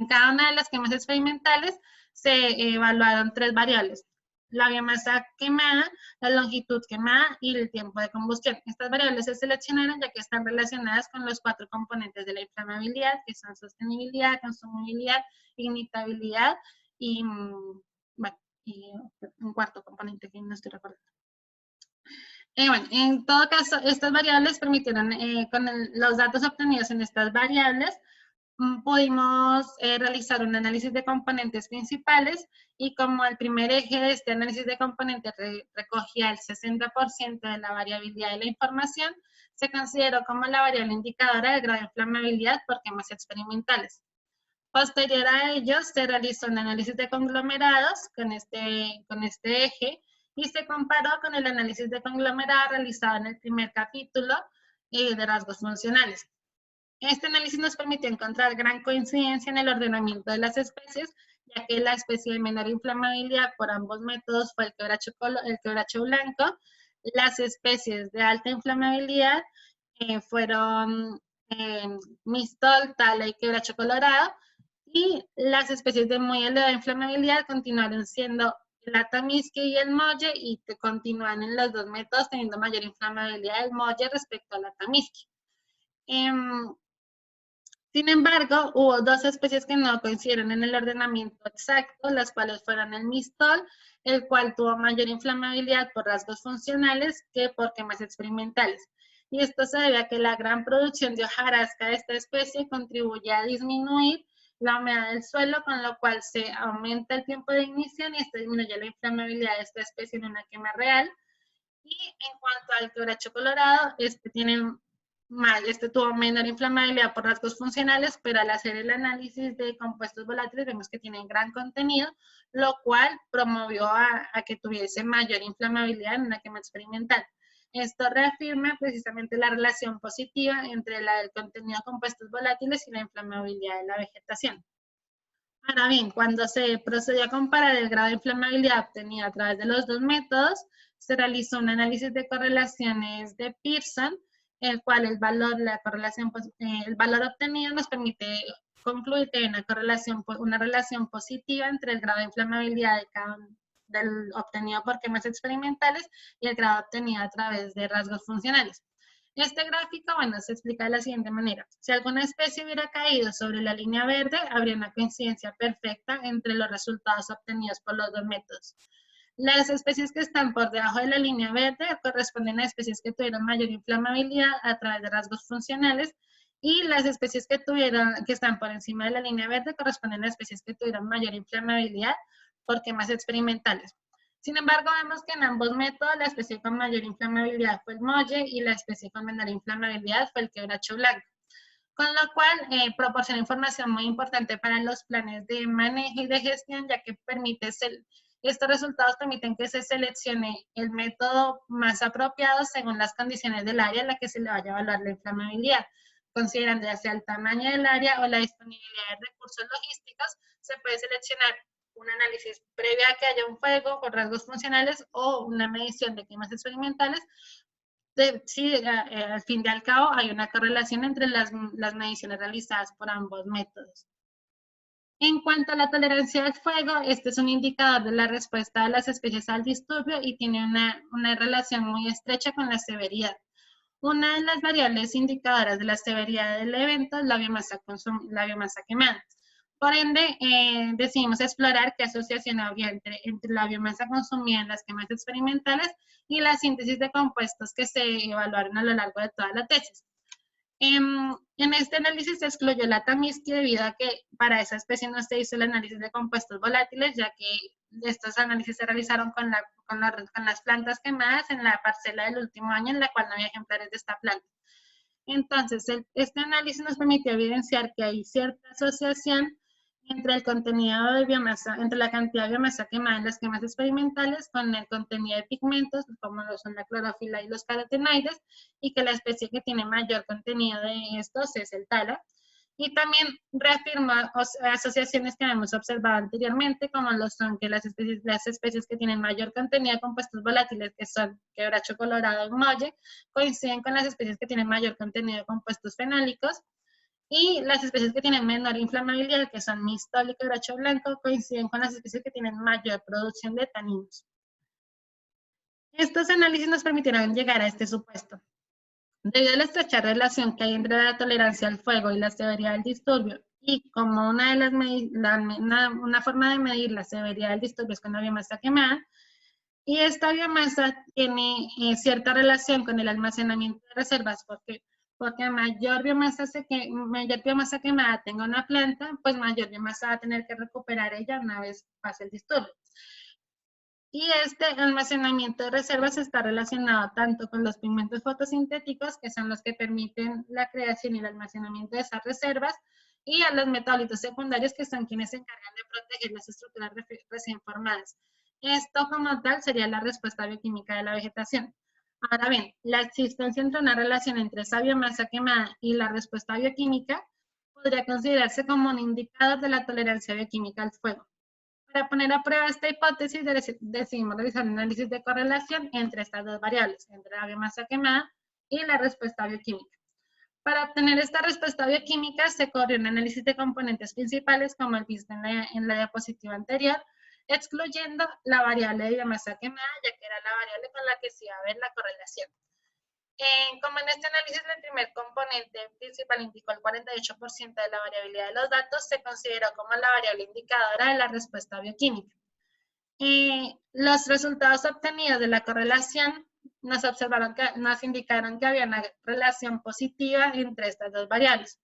cada una de las quemas experimentales se evaluaron 3 variables: la biomasa quemada, la longitud quemada y el tiempo de combustión. Estas variables se seleccionaron ya que están relacionadas con los 4 componentes de la inflamabilidad, que son sostenibilidad, consumibilidad, ignitabilidad y, bueno, y un cuarto componente que no estoy recordando. Bueno, en todo caso, estas variables permitieron, con los datos obtenidos en estas variables, pudimos realizar un análisis de componentes principales y como el primer eje de este análisis de componentes recogía el 60% de la variabilidad de la información, se consideró como la variable indicadora del grado de inflamabilidad por quemas experimentales. Posterior a ello, se realizó un análisis de conglomerados con este eje y se comparó con el análisis de conglomerados realizado en el primer capítulo de rasgos funcionales. Este análisis nos permitió encontrar gran coincidencia en el ordenamiento de las especies, ya que la especie de menor inflamabilidad por ambos métodos fue el quebracho blanco. Las especies de alta inflamabilidad fueron mistol, tala y quebracho colorado, y las especies de muy elevada inflamabilidad continuaron siendo el atamisqui y el molle, y continúan en los 2 métodos teniendo mayor inflamabilidad el molle respecto al atamisqui. Sin embargo, hubo 2 especies que no coincidieron en el ordenamiento exacto, las cuales fueron el mistol, el cual tuvo mayor inflamabilidad por rasgos funcionales que por quemas experimentales. Y esto se debe a que la gran producción de hojarasca de esta especie contribuye a disminuir la humedad del suelo, con lo cual se aumenta el tiempo de ignición y esto disminuye la inflamabilidad de esta especie en una quema real. Y en cuanto al quebracho colorado, este tuvo menor inflamabilidad por rasgos funcionales, pero al hacer el análisis de compuestos volátiles vemos que tienen gran contenido, lo cual promovió a que tuviese mayor inflamabilidad en una quema experimental. Esto reafirma precisamente la relación positiva entre el contenido de compuestos volátiles y la inflamabilidad de la vegetación. Ahora bien, cuando se procedió a comparar el grado de inflamabilidad obtenido a través de los 2 métodos, se realizó un análisis de correlaciones de Pearson, el cual el valor obtenido nos permite concluir que hay una relación positiva entre el grado de inflamabilidad del obtenido por quemas experimentales y el grado obtenido a través de rasgos funcionales. Este gráfico, bueno, se explica de la siguiente manera. Si alguna especie hubiera caído sobre la línea verde, habría una coincidencia perfecta entre los resultados obtenidos por los 2 métodos. Las especies que están por debajo de la línea verde corresponden a especies que tuvieron mayor inflamabilidad a través de rasgos funcionales, y las especies que están por encima de la línea verde corresponden a especies que tuvieron mayor inflamabilidad por quemas experimentales. Sin embargo, vemos que en ambos métodos la especie con mayor inflamabilidad fue el molle y la especie con menor inflamabilidad fue el quebracho blanco, con lo cual proporciona información muy importante para los planes de manejo y de gestión, ya que estos resultados permiten que se seleccione el método más apropiado según las condiciones del área en la que se le vaya a evaluar la inflamabilidad. Considerando ya sea el tamaño del área o la disponibilidad de recursos logísticos, se puede seleccionar un análisis previo a que haya un fuego con rasgos funcionales o una medición de quemas experimentales. Sí, al fin y al cabo hay una correlación entre las mediciones realizadas por ambos métodos. En cuanto a la tolerancia al fuego, este es un indicador de la respuesta de las especies al disturbio y tiene una relación muy estrecha con la severidad. Una de las variables indicadoras de la severidad del evento es la biomasa quemada. Por ende, decidimos explorar qué asociación habría entre la biomasa consumida en las quemas experimentales y la síntesis de compuestos que se evaluaron a lo largo de toda la tesis. En este análisis se excluyó la Taminsky debido a que para esa especie no se hizo el análisis de compuestos volátiles, ya que estos análisis se realizaron con las plantas quemadas en la parcela del último año en la cual no había ejemplares de esta planta. Entonces, este análisis nos permitió evidenciar que hay cierta asociación entre el contenido de biomasa, entre la cantidad de biomasa quemada en las quemas experimentales con el contenido de pigmentos, como lo son la clorofila y los carotenoides, y que la especie que tiene mayor contenido de estos es el tala. Y también reafirma asociaciones que hemos observado anteriormente, como lo son que las especies que tienen mayor contenido de compuestos volátiles, que son quebracho colorado y molle, coinciden con las especies que tienen mayor contenido de compuestos fenólicos, y las especies que tienen menor inflamabilidad, que son mistol y quebracho blanco, coinciden con las especies que tienen mayor producción de taninos. Estos análisis nos permitieron llegar a este supuesto. Debido a la estrecha relación que hay entre la tolerancia al fuego y la severidad del disturbio, y como una forma de medir la severidad del disturbio es con la biomasa quemada, y esta biomasa tiene cierta relación con el almacenamiento de reservas, porque mayor biomasa quemada tenga una planta, pues mayor biomasa va a tener que recuperar ella una vez pase el disturbio. Y este almacenamiento de reservas está relacionado tanto con los pigmentos fotosintéticos, que son los que permiten la creación y el almacenamiento de esas reservas, y a los metabolitos secundarios, que son quienes se encargan de proteger las estructuras recién formadas. Esto como tal sería la respuesta bioquímica de la vegetación. Ahora bien, la existencia entre una relación entre esa biomasa quemada y la respuesta bioquímica podría considerarse como un indicador de la tolerancia bioquímica al fuego. Para poner a prueba esta hipótesis, decidimos realizar un análisis de correlación entre estas dos variables, entre la biomasa quemada y la respuesta bioquímica. Para obtener esta respuesta bioquímica, se corrió un análisis de componentes principales, como el visto en la diapositiva anterior, excluyendo la variable de biomasa quemada, ya que era la variable con la que se iba a ver la correlación. Como en este análisis el primer componente principal indicó el 48% de la variabilidad de los datos, se consideró como la variable indicadora de la respuesta bioquímica. Los resultados obtenidos de la correlación nos indicaron que había una relación positiva entre estas dos variables,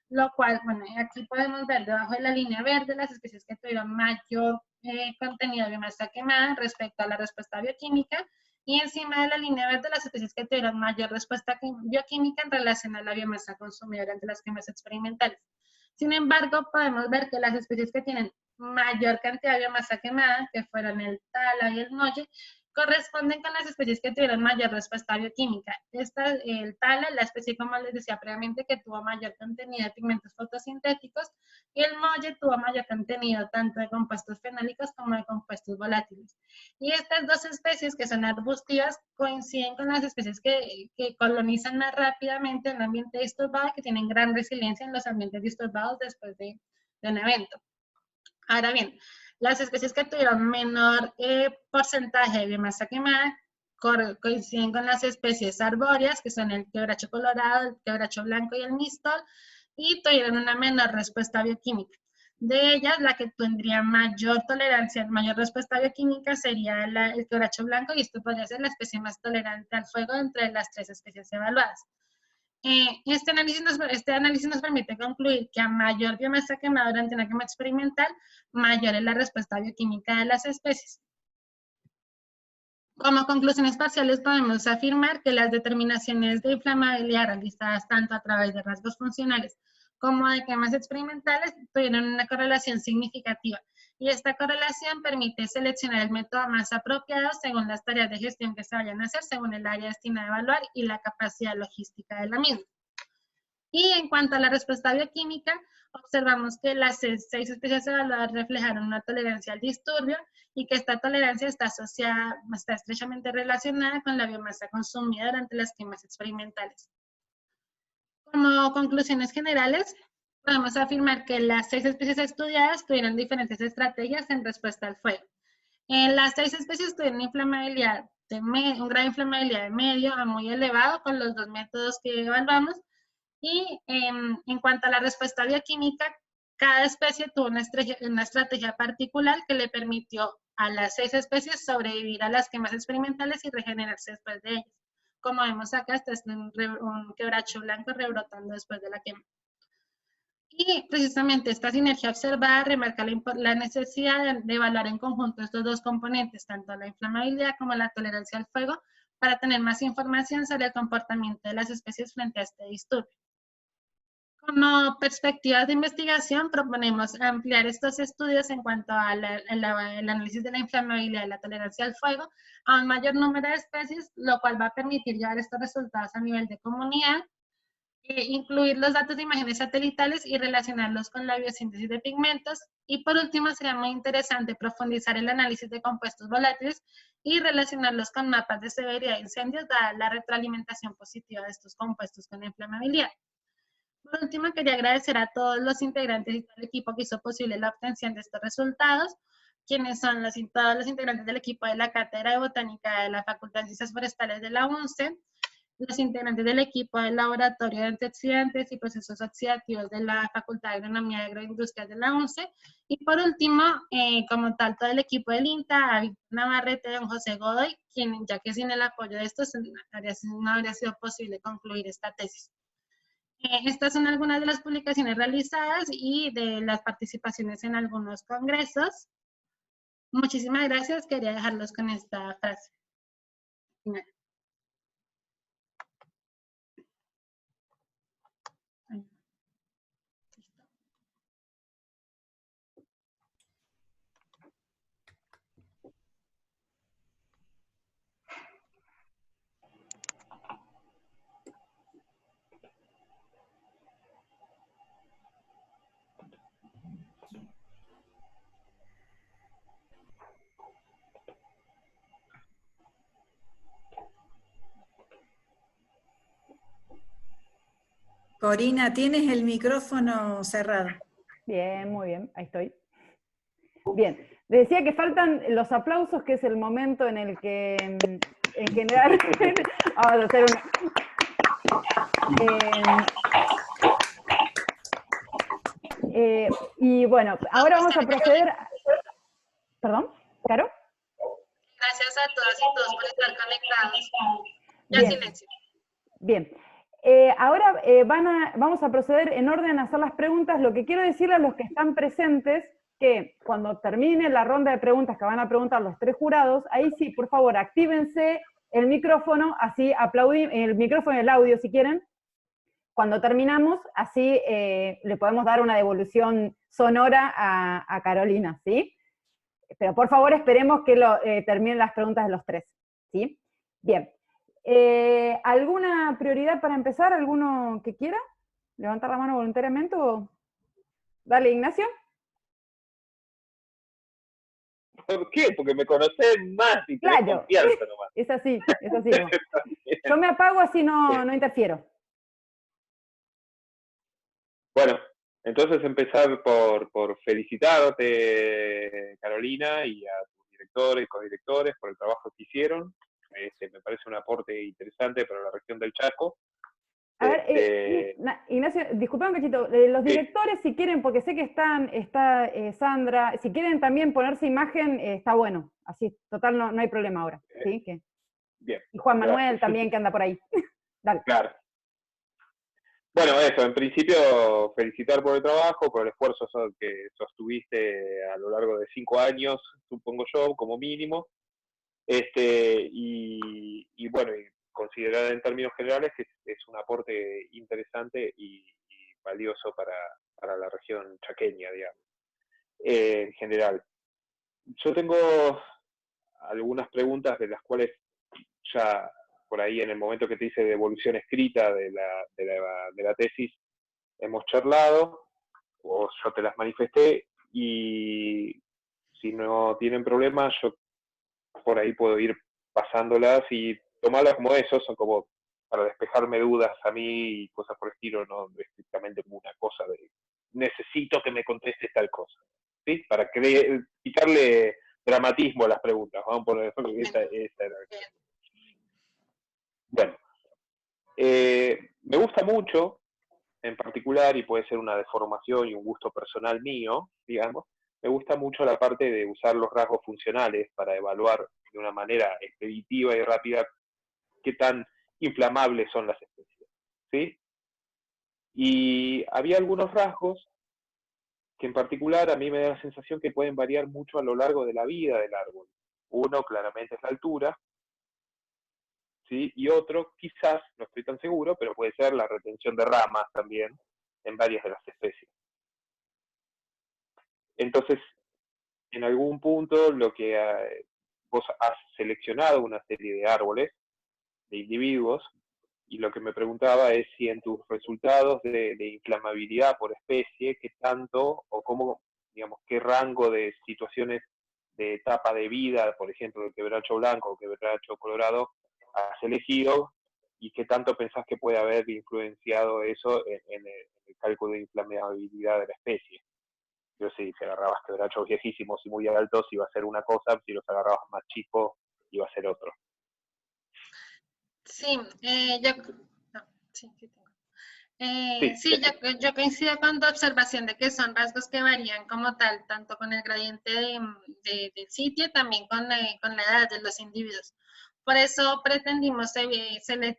lo cual, bueno, aquí podemos ver debajo de la línea verde las especies que tuvieron mayor contenido de biomasa quemada respecto a la respuesta bioquímica, y encima de la línea verde las especies que tuvieron mayor respuesta bioquímica en relación a la biomasa consumida durante las quemas experimentales. Sin embargo, podemos ver que las especies que tienen mayor cantidad de biomasa quemada, que fueron el tala y el molle, corresponden con las especies que tuvieron mayor respuesta bioquímica. El tala, la especie, como les decía previamente, que tuvo mayor contenido de pigmentos fotosintéticos, y el molle tuvo mayor contenido tanto de compuestos fenólicos como de compuestos volátiles. Y estas dos especies, que son arbustivas, coinciden con las especies que colonizan más rápidamente en un ambiente disturbado, que tienen gran resiliencia en los ambientes disturbados después de un evento. Ahora bien, las especies que tuvieron menor porcentaje de biomasa quemada coinciden con las especies arbóreas, que son el quebracho colorado, el quebracho blanco y el mistol, y tuvieron una menor respuesta bioquímica. De ellas, la que tendría mayor tolerancia, mayor respuesta bioquímica sería el quebracho blanco, y esto podría ser la especie más tolerante al fuego entre las tres especies evaluadas. Este análisis nos permite concluir que a mayor biomasa quemada durante una quema experimental, mayor es la respuesta bioquímica de las especies. Como conclusiones parciales podemos afirmar que las determinaciones de inflamabilidad realizadas tanto a través de rasgos funcionales como de quemas experimentales tuvieron una correlación significativa, y esta correlación permite seleccionar el método más apropiado según las tareas de gestión que se vayan a hacer, según el área destinada a evaluar y la capacidad logística de la misma. Y en cuanto a la respuesta bioquímica, observamos que las 6 especies evaluadas reflejaron una tolerancia al disturbio, y que esta tolerancia está estrechamente relacionada con la biomasa consumida durante las quemas experimentales. Como conclusiones generales, podemos afirmar que las 6 especies estudiadas tuvieron diferentes estrategias en respuesta al fuego. Las 6 especies tuvieron inflamabilidad un grado de inflamabilidad de medio a muy elevado con los dos métodos que evaluamos. Y en cuanto a la respuesta bioquímica, Cada especie tuvo una estrategia particular que le permitió a las 6 especies sobrevivir a las quemas experimentales y regenerarse después de ellas. Como vemos acá, está un quebracho blanco rebrotando después de la quema. Y precisamente esta sinergia observada remarca la necesidad de evaluar en conjunto estos dos componentes, tanto la inflamabilidad como la tolerancia al fuego, para tener más información sobre el comportamiento de las especies frente a este disturbio. Como perspectivas de investigación, proponemos ampliar estos estudios en cuanto al análisis de la inflamabilidad y la tolerancia al fuego a un mayor número de especies, lo cual va a permitir llevar estos resultados a nivel de comunidad, incluir los datos de imágenes satelitales y relacionarlos con la biosíntesis de pigmentos. Y por último, sería muy interesante profundizar el análisis de compuestos volátiles y relacionarlos con mapas de severidad de incendios, dada la retroalimentación positiva de estos compuestos con inflamabilidad. Por último, quería agradecer a todos los integrantes y todo el equipo que hizo posible la obtención de estos resultados, quienes son todos los integrantes del equipo de la Cátedra de Botánica de la Facultad de Ciencias Forestales de la UNCE, los integrantes del equipo del Laboratorio de Antioxidantes y Procesos Oxidativos de la Facultad de Agronomía y Agroindustrias de la UNCE, y por último, como tal, todo el equipo del INTA, a Víctor Navarrete, don José Godoy, quien, ya que sin el apoyo de estos no habría sido posible concluir esta tesis. Estas son algunas de las publicaciones realizadas y de las participaciones en algunos congresos. Muchísimas gracias. Quería dejarlos con esta frase. Corina, tienes el micrófono cerrado. Bien, muy bien, ahí estoy. Bien, decía que faltan los aplausos, que es el momento en el que, en general, vamos a hacer y bueno, ahora vamos a proceder. ¿Perdón? ¿Caro? Gracias a todas y todos por estar conectados. Ya Bien. silencio. Bien. Ahora vamos a proceder en orden a hacer las preguntas. Lo que quiero decirle a los que están presentes, que cuando termine la ronda de preguntas que van a preguntar los 3 jurados, ahí sí, por favor, actívense el micrófono, así aplaudimos, el micrófono y el audio si quieren. Cuando terminamos, así le podemos dar una devolución sonora a Carolina, ¿sí? Pero por favor esperemos que terminen las preguntas de los 3, ¿sí? Bien. ¿Alguna prioridad para empezar? ¿Alguno que quiera levantar la mano voluntariamente? O... Dale, Ignacio. ¿Por qué? Porque me conocés más y tenés Claro, confianza nomás. es así. Yo me apago así no interfiero. Bueno, entonces empezar por felicitarte, Carolina, y a tus directores y codirectores por el trabajo que hicieron. Me parece un aporte interesante para la región del Chaco. A ver, Ignacio, disculpa un cachito, los directores si quieren, porque sé que está Sandra, si quieren también ponerse imagen, está bueno, así, total no hay problema ahora, ¿sí? Bien. Y Juan Manuel Gracias. también, que anda por ahí. Dale. Claro. Bueno, eso, en principio felicitar por el trabajo, por el esfuerzo que sostuviste a lo largo de 5 años, supongo yo, como mínimo. Y bueno, y considerar en términos generales que es un aporte interesante y valioso para la región chaqueña, digamos, en general. Yo tengo algunas preguntas de las cuales ya por ahí en el momento que te hice de evolución escrita de la tesis hemos charlado, o yo te las manifesté, y si no tienen problema, yo por ahí puedo ir pasándolas y tomarlas como eso, son como para despejarme dudas a mí y cosas por el estilo, no estrictamente como una cosa de necesito que me contestes tal cosa, ¿sí? Para quitarle dramatismo a las preguntas, vamos a poner esa era. Bueno, me gusta mucho en particular, y puede ser una deformación y un gusto personal mío, digamos, me gusta mucho la parte de usar los rasgos funcionales para evaluar de una manera expeditiva y rápida qué tan inflamables son las especies, ¿sí? Y había algunos rasgos que en particular a mí me da la sensación que pueden variar mucho a lo largo de la vida del árbol. Uno claramente es la altura, ¿sí? Y otro, quizás, no estoy tan seguro, pero puede ser la retención de ramas también en varias de las especies. Entonces, en algún punto, lo que vos has seleccionado una serie de árboles, de individuos, y lo que me preguntaba es si en tus resultados de inflamabilidad por especie, qué tanto o cómo, digamos, qué rango de situaciones de etapa de vida, por ejemplo, el quebracho blanco o quebracho colorado, has elegido y qué tanto pensás que puede haber influenciado eso en el cálculo de inflamabilidad de la especie. Yo si agarrabas quebrachos viejísimos y muy altos iba a ser una cosa, si los agarrabas más chicos iba a ser otro. Sí, no, sí, sí tengo. Sí. Yo coincido con tu observación de que son rasgos que varían como tal, tanto con el gradiente del sitio, también con la edad de los individuos. Por eso pretendimos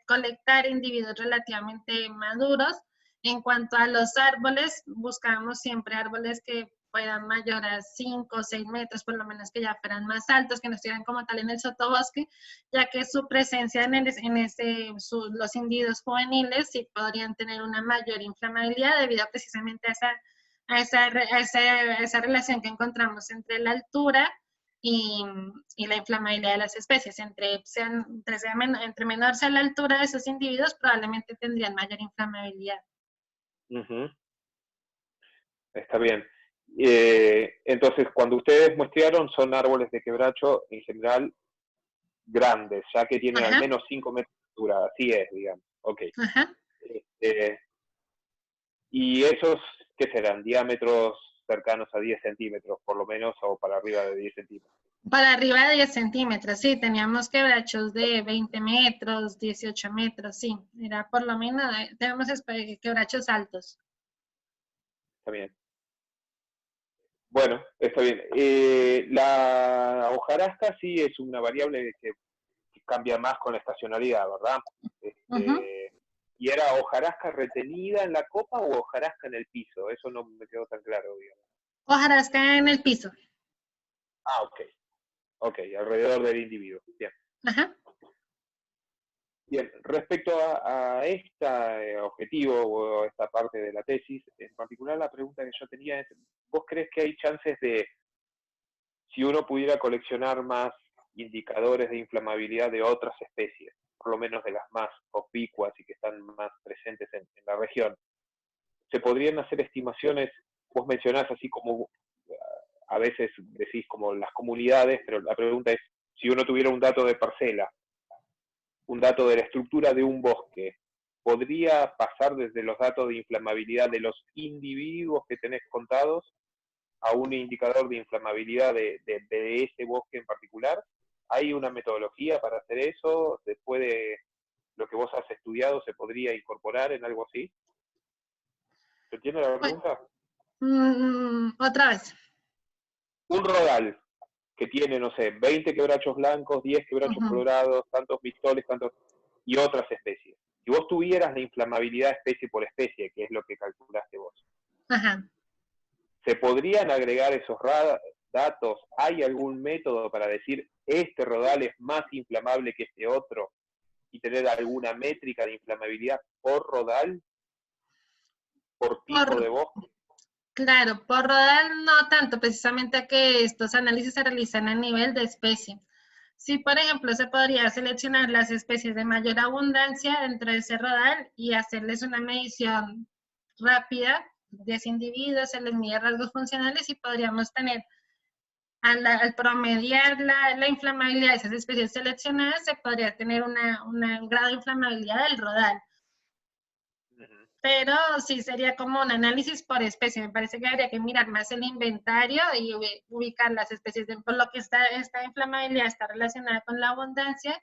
colectar individuos relativamente maduros. En cuanto a los árboles, buscábamos siempre árboles que fueran mayor a 5 o 6 metros, por lo menos que ya fueran más altos, que no estuvieran como tal en el sotobosque, ya que su presencia los individuos juveniles sí podrían tener una mayor inflamabilidad debido precisamente a esa relación que encontramos entre la altura y la inflamabilidad de las especies. Entre menor sea la altura de esos individuos, probablemente tendrían mayor inflamabilidad. Está bien. Entonces, cuando ustedes muestrearon, son árboles de quebracho en general grandes, ya que tienen al menos 5 metros de altura, así es, digamos. Ok. ¿Y esos qué serán? ¿Diámetros cercanos a 10 centímetros, por lo menos, o para arriba de 10 centímetros? Para arriba de 10 centímetros, sí, teníamos quebrachos de 20 metros, 18 metros, sí, era por lo menos, tenemos quebrachos altos. Está bien. Bueno, está bien. La hojarasca sí es una variable que cambia más con la estacionalidad, ¿verdad? ¿Y era hojarasca retenida en la copa o hojarasca en el piso? Eso no me quedó tan claro, digamos. Hojarasca en el piso. Ah, ok. Ok, alrededor del individuo. Bien. Bien, respecto a este objetivo o a esta parte de la tesis, en particular la pregunta que yo tenía es, ¿vos crees que hay chances de, si uno pudiera coleccionar más indicadores de inflamabilidad de otras especies, por lo menos de las más conspicuas y que están más presentes en la región, se podrían hacer estimaciones? Vos mencionás así como, a veces decís como las comunidades, pero la pregunta es, si uno tuviera un dato de parcela, un dato de la estructura de un bosque, ¿podría pasar desde los datos de inflamabilidad de los individuos que tenés contados a un indicador de inflamabilidad de ese bosque en particular? ¿Hay una metodología para hacer eso? ¿Después de lo que vos has estudiado se podría incorporar en algo así? ¿Se entiende la pregunta? Otra vez. Un rodal que tiene, no sé, 20 quebrachos blancos, 10 quebrachos colorados, tantos pistoles, y otras especies. Si vos tuvieras la inflamabilidad especie por especie, que es lo que calculaste vos, ¿se podrían agregar esos datos? ¿Hay algún método para decir este rodal es más inflamable que este otro y tener alguna métrica de inflamabilidad por rodal, por tipo de bosque? Claro, por rodal no tanto, precisamente que estos análisis se realizan a nivel de especie. Sí, por ejemplo, se podría seleccionar las especies de mayor abundancia dentro de ese rodal y hacerles una medición rápida de ese individuo, se les mide rasgos funcionales y podríamos tener, al promediar la inflamabilidad de esas especies seleccionadas, se podría tener un grado de inflamabilidad del rodal. Pero sí sería como un análisis por especie. Me parece que habría que mirar más el inventario y ubicar las especies, por lo que esta inflamabilidad está relacionada con la abundancia,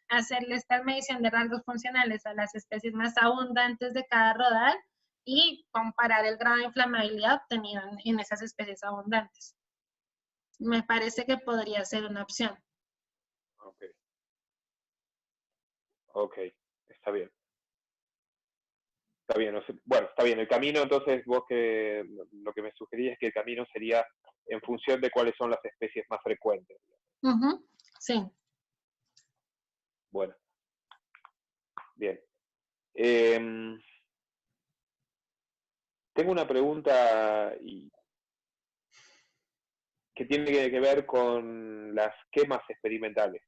hacerle esta medición de rasgos funcionales a las especies más abundantes de cada rodal y comparar el grado de inflamabilidad obtenido en esas especies abundantes. Me parece que podría ser una opción. Ok. Ok, está bien. Está bien, bueno, está bien. El camino, entonces, vos que lo que me sugerías es que el camino sería en función de cuáles son las especies más frecuentes. Sí. Bueno, bien. Tengo una pregunta que tiene que ver con las quemas experimentales.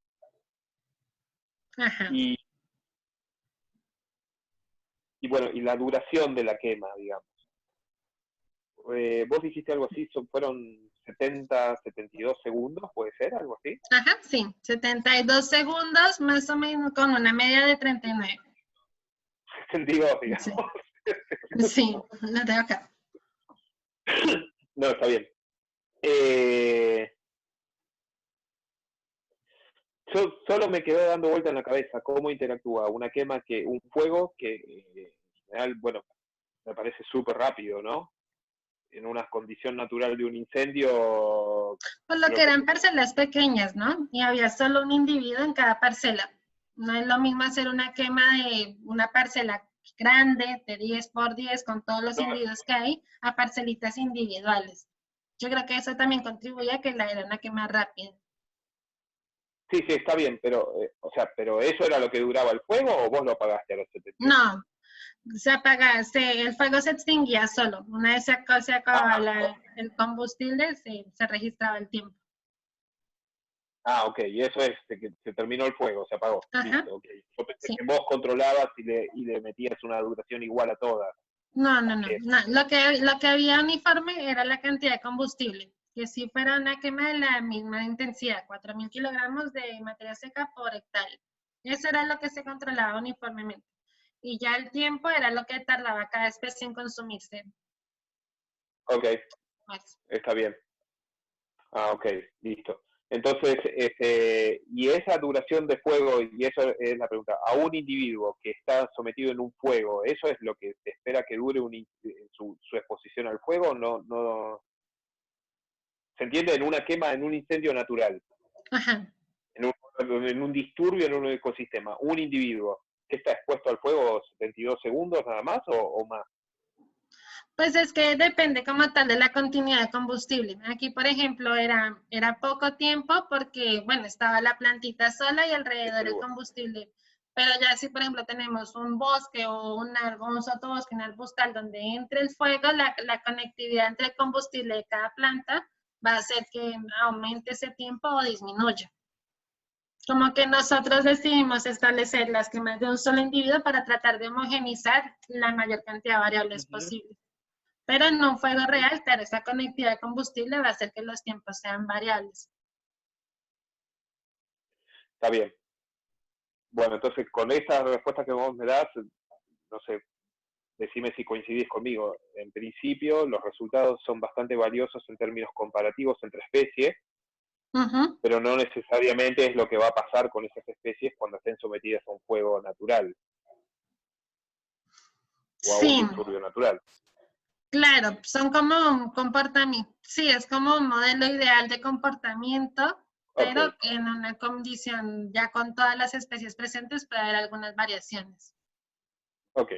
Ajá. Y bueno, y la duración de la quema, digamos. Vos dijiste algo así, fueron 70, 72 segundos, ¿puede ser? ¿Algo así? Ajá, sí. 72 segundos, más o menos con una media de 39. 72, digamos. Sí, lo tengo acá. No, está bien. Yo solo me quedó dando vuelta en la cabeza cómo interactúa un fuego que en general, bueno, me parece súper rápido, ¿no? En una condición natural de un incendio. Por lo que eran parcelas pequeñas, ¿no? Y había solo un individuo en cada parcela. No es lo mismo hacer una quema de una parcela grande, de 10 por 10, con todos los individuos que hay, a parcelitas individuales. Yo creo que eso también contribuye a que era una quema rápida. Sí, está bien, pero, pero ¿eso era lo que duraba el fuego o vos lo apagaste a los 70? No, se apaga, el fuego se extinguía solo. Una vez se acababa el combustible, se registraba el tiempo. Ah, ok, y eso es que se terminó el fuego, se apagó. Ajá. Listo, okay. Yo pensé que vos controlabas y le metías una duración igual a todas. No. Lo que había uniforme era la cantidad de combustible. Que si fuera una quema de la misma intensidad, 4.000 kilogramos de materia seca por hectárea. Eso era lo que se controlaba uniformemente. Y ya el tiempo era lo que tardaba cada especie en consumirse. Ok, está bien. Ah, ok, listo. Entonces, y esa duración de fuego, y eso es la pregunta, a un individuo que está sometido en un fuego, ¿eso es lo que se espera que dure su exposición al fuego? No, ¿se entiende? En una quema, en un incendio natural. Ajá. En un disturbio en un ecosistema, un individuo que está expuesto al fuego 72 segundos nada más o más. Pues es que depende como tal de la continuidad de combustible. Aquí, por ejemplo, era poco tiempo porque, bueno, estaba la plantita sola y alrededor el combustible. Pero ya si, por ejemplo, tenemos un bosque o un sotobosque, un arbustal donde entre el fuego, la conectividad entre el combustible de cada planta va a hacer que aumente ese tiempo o disminuya. Como que nosotros decidimos establecer las quemas de un solo individuo para tratar de homogenizar la mayor cantidad de variables posibles. Pero en un fuego real, claro, esa conectividad de combustible va a hacer que los tiempos sean variables. Está bien. Bueno, entonces con esa respuesta que vos me das, no sé, decime si coincidís conmigo. En principio, los resultados son bastante valiosos en términos comparativos entre especies, pero no necesariamente es lo que va a pasar con esas especies cuando estén sometidas a un fuego natural o a un disturbio natural. Claro, son como un comportamiento, sí, es como un modelo ideal de comportamiento, pero en una condición ya con todas las especies presentes puede haber algunas variaciones. Ok.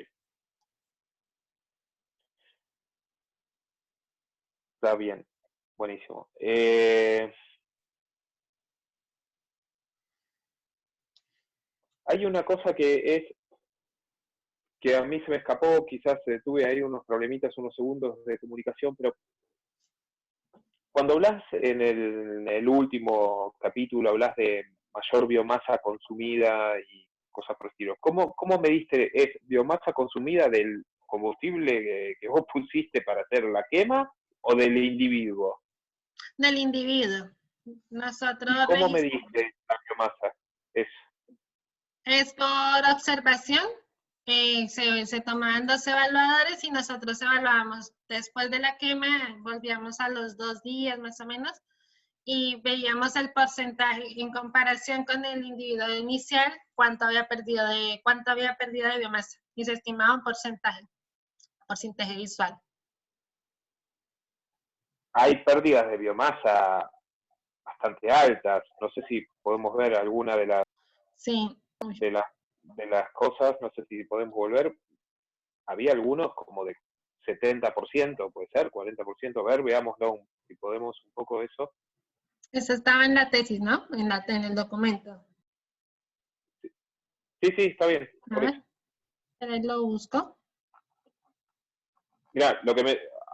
Está bien, buenísimo. Hay una cosa que a mí se me escapó, quizás tuve ahí unos problemitas, unos segundos de comunicación, pero cuando hablas en el último capítulo, hablas de mayor biomasa consumida y cosas por el estilo. ¿Cómo mediste? ¿Es biomasa consumida del combustible que vos pusiste para hacer la quema o del individuo? Del individuo. Nosotros ¿Cómo mediste la biomasa? Es por observación. Se tomaban 2 evaluadores y nosotros evaluábamos después de la quema, volvíamos a los 2 días más o menos y veíamos el porcentaje en comparación con el individuo inicial, cuánto había perdido de biomasa y se estimaba un porcentaje. porcentaje visual. Hay pérdidas de biomasa bastante altas. No sé si podemos ver alguna de las Sí. de las cosas, no sé si podemos volver. Había algunos como de 70%, puede ser, 40%. A ver, veámoslo, si podemos un poco eso. Eso estaba en la tesis, ¿no? En el documento. Sí, está bien. A ver, pero ahí lo busco. Mirá,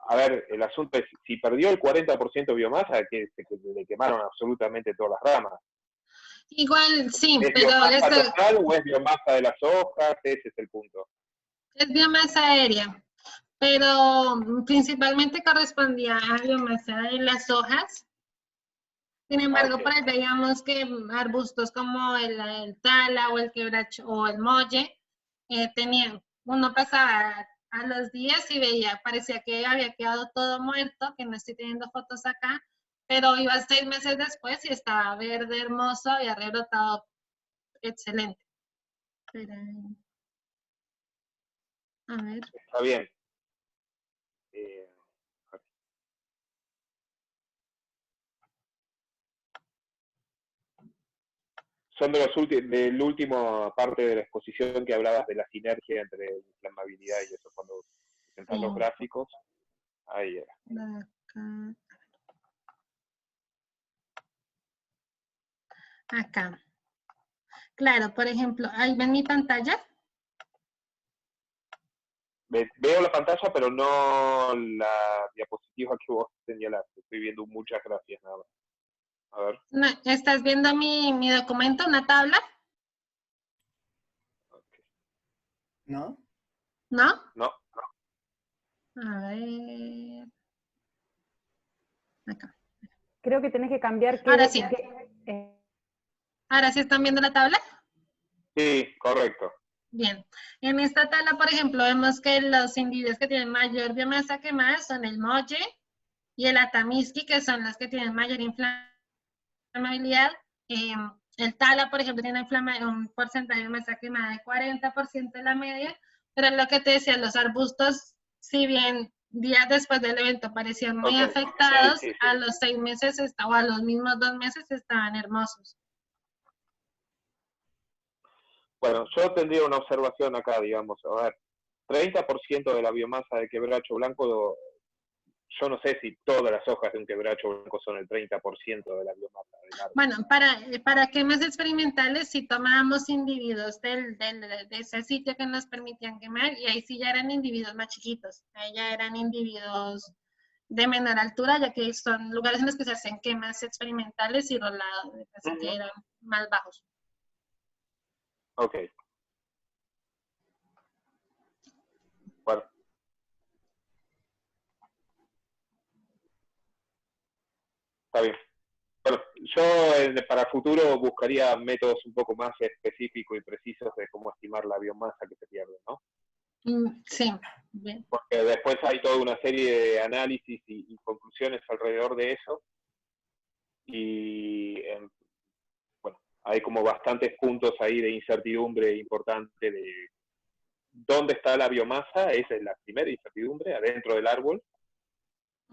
a ver, el asunto es, si perdió el 40% de biomasa, que le quemaron absolutamente todas las ramas. Igual, sí, ¿Es pero biomasa esto total o es biomasa de las hojas? Ese es el punto. es biomasa aérea, pero principalmente correspondía a biomasa de las hojas. Sin embargo, Ok. por ahí veíamos que arbustos como el tala o el quebracho o el molle uno pasaba a los días y veía, parecía que había quedado todo muerto, que no estoy teniendo fotos acá, pero iba 6 meses después y estaba verde, hermoso, había rebrotado excelente. Pero, a ver. Está bien. Son de la última parte de la exposición que hablabas de la sinergia entre inflamabilidad y eso, cuando presentan los gráficos. Ahí era. Acá. Claro, por ejemplo, ahí ven mi pantalla. Veo la pantalla, pero no la diapositiva que vos señalaste. Estoy viendo muchas gracias nada más. A ver. No, ¿estás viendo mi documento, una tabla? Okay. ¿No? ¿No? No. A ver. Acá. Creo que tenés que cambiar Ahora sí. ¿Ahora sí están viendo la tabla? Sí, correcto. Bien. En esta tabla, por ejemplo, vemos que los individuos que tienen mayor biomasa quemada son el molle y el atamiski, que son los que tienen mayor inflamabilidad. El tala, por ejemplo, tiene un porcentaje de masa quemada de 40% de la media, pero lo que te decía, los arbustos, si bien días después del evento parecían muy afectados, Sí. a los 6 meses o a los mismos 2 meses estaban hermosos. Bueno, yo tendría una observación acá, digamos. A ver, 30% de la biomasa de quebracho blanco, yo no sé si todas las hojas de un quebracho blanco son el 30% de la biomasa del árbol. Bueno, para quemas experimentales, si tomábamos individuos de ese sitio que nos permitían quemar, y ahí sí ya eran individuos más chiquitos, ahí ya eran individuos de menor altura, ya que son lugares en los que se hacen quemas experimentales y rolados, así que eran más bajos. Ok. Bueno. Está bien. Bueno, yo para el futuro buscaría métodos un poco más específicos y precisos de cómo estimar la biomasa que se pierde, ¿no? Sí, bien. Porque después hay toda una serie de análisis y conclusiones alrededor de eso. Y bueno, hay como bastantes puntos ahí de incertidumbre importante de dónde está la biomasa, esa es la primera incertidumbre, adentro del árbol.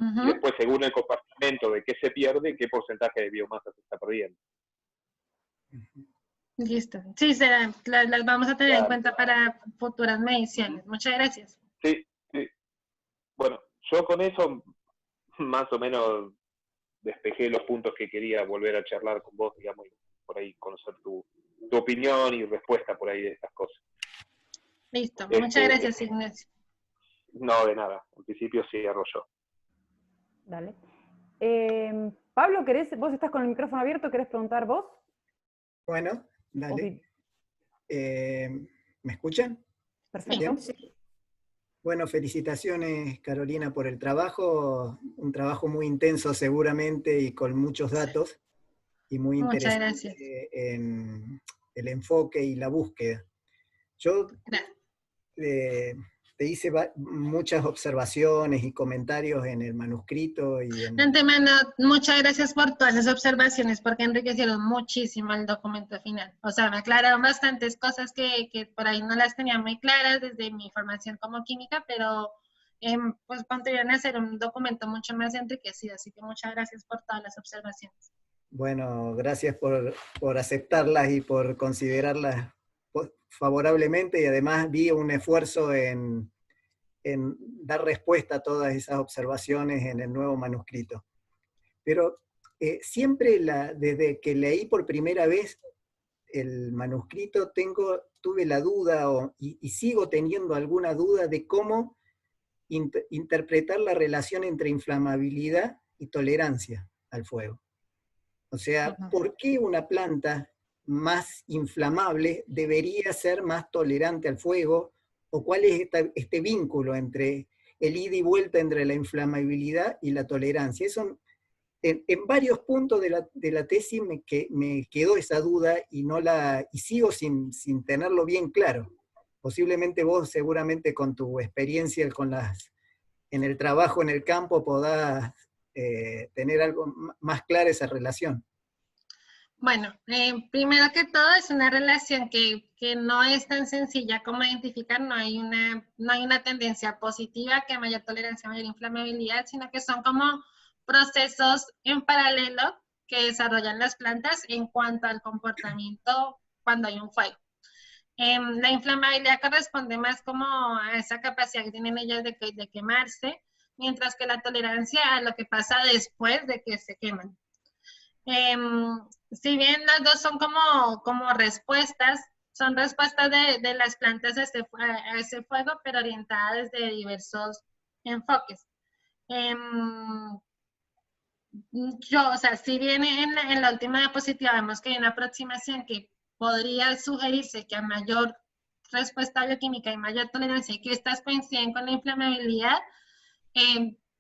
Y después, según el compartimento de qué se pierde, qué porcentaje de biomasa se está perdiendo. Listo. Sí, las vamos a tener en cuenta para futuras mediciones. Muchas gracias. Sí. Bueno, yo con eso más o menos despejé los puntos que quería volver a charlar con vos, digamos, y por ahí conocer tu opinión y respuesta por ahí de estas cosas. Listo. Muchas gracias, Ignacio. No, de nada. En principio cierro yo. Dale. Pablo, vos estás con el micrófono abierto, ¿querés preguntar vos? Bueno, dale. ¿Me escuchan? Perfecto. Sí. Bueno, felicitaciones, Carolina, por el trabajo. Un trabajo muy intenso seguramente y con muchos datos. Y muy interesante en el enfoque y la búsqueda. Yo te hice muchas observaciones y comentarios en el manuscrito. De antemano, muchas gracias por todas las observaciones, porque enriquecieron muchísimo el documento final. O sea, me aclararon bastantes cosas que por ahí no las tenía muy claras desde mi formación como química, pero pues contribuyeron a hacer un documento mucho más enriquecido. Así que muchas gracias por todas las observaciones. Bueno, gracias por aceptarlas y por considerarlas favorablemente, y además vi un esfuerzo en dar respuesta a todas esas observaciones en el nuevo manuscrito. Pero siempre, desde que leí por primera vez el manuscrito, tuve la duda, y sigo teniendo alguna duda de cómo interpretar la relación entre inflamabilidad y tolerancia al fuego. O sea, ¿por qué una planta más inflamable debería ser más tolerante al fuego? ¿O cuál es este vínculo entre el ida y vuelta entre la inflamabilidad y la tolerancia? Eso, en varios puntos de la tesis me quedó esa duda y sigo sin tenerlo bien claro. Posiblemente vos, seguramente con tu experiencia en el trabajo en el campo, podás tener algo más clara esa relación. Bueno, primero que todo es una relación que no es tan sencilla como identificar, no hay una tendencia positiva que mayor tolerancia, mayor inflamabilidad, sino que son como procesos en paralelo que desarrollan las plantas en cuanto al comportamiento cuando hay un fuego. La inflamabilidad corresponde más como a esa capacidad que tienen ellas de quemarse, mientras que la tolerancia a lo que pasa después de que se queman. Si bien las dos son como respuestas, son respuestas de las plantas a ese fuego, pero orientadas desde diversos enfoques. O sea, si bien en la última diapositiva vemos que hay una aproximación que podría sugerirse que a mayor respuesta bioquímica y mayor tolerancia y que estas coinciden con la inflamabilidad,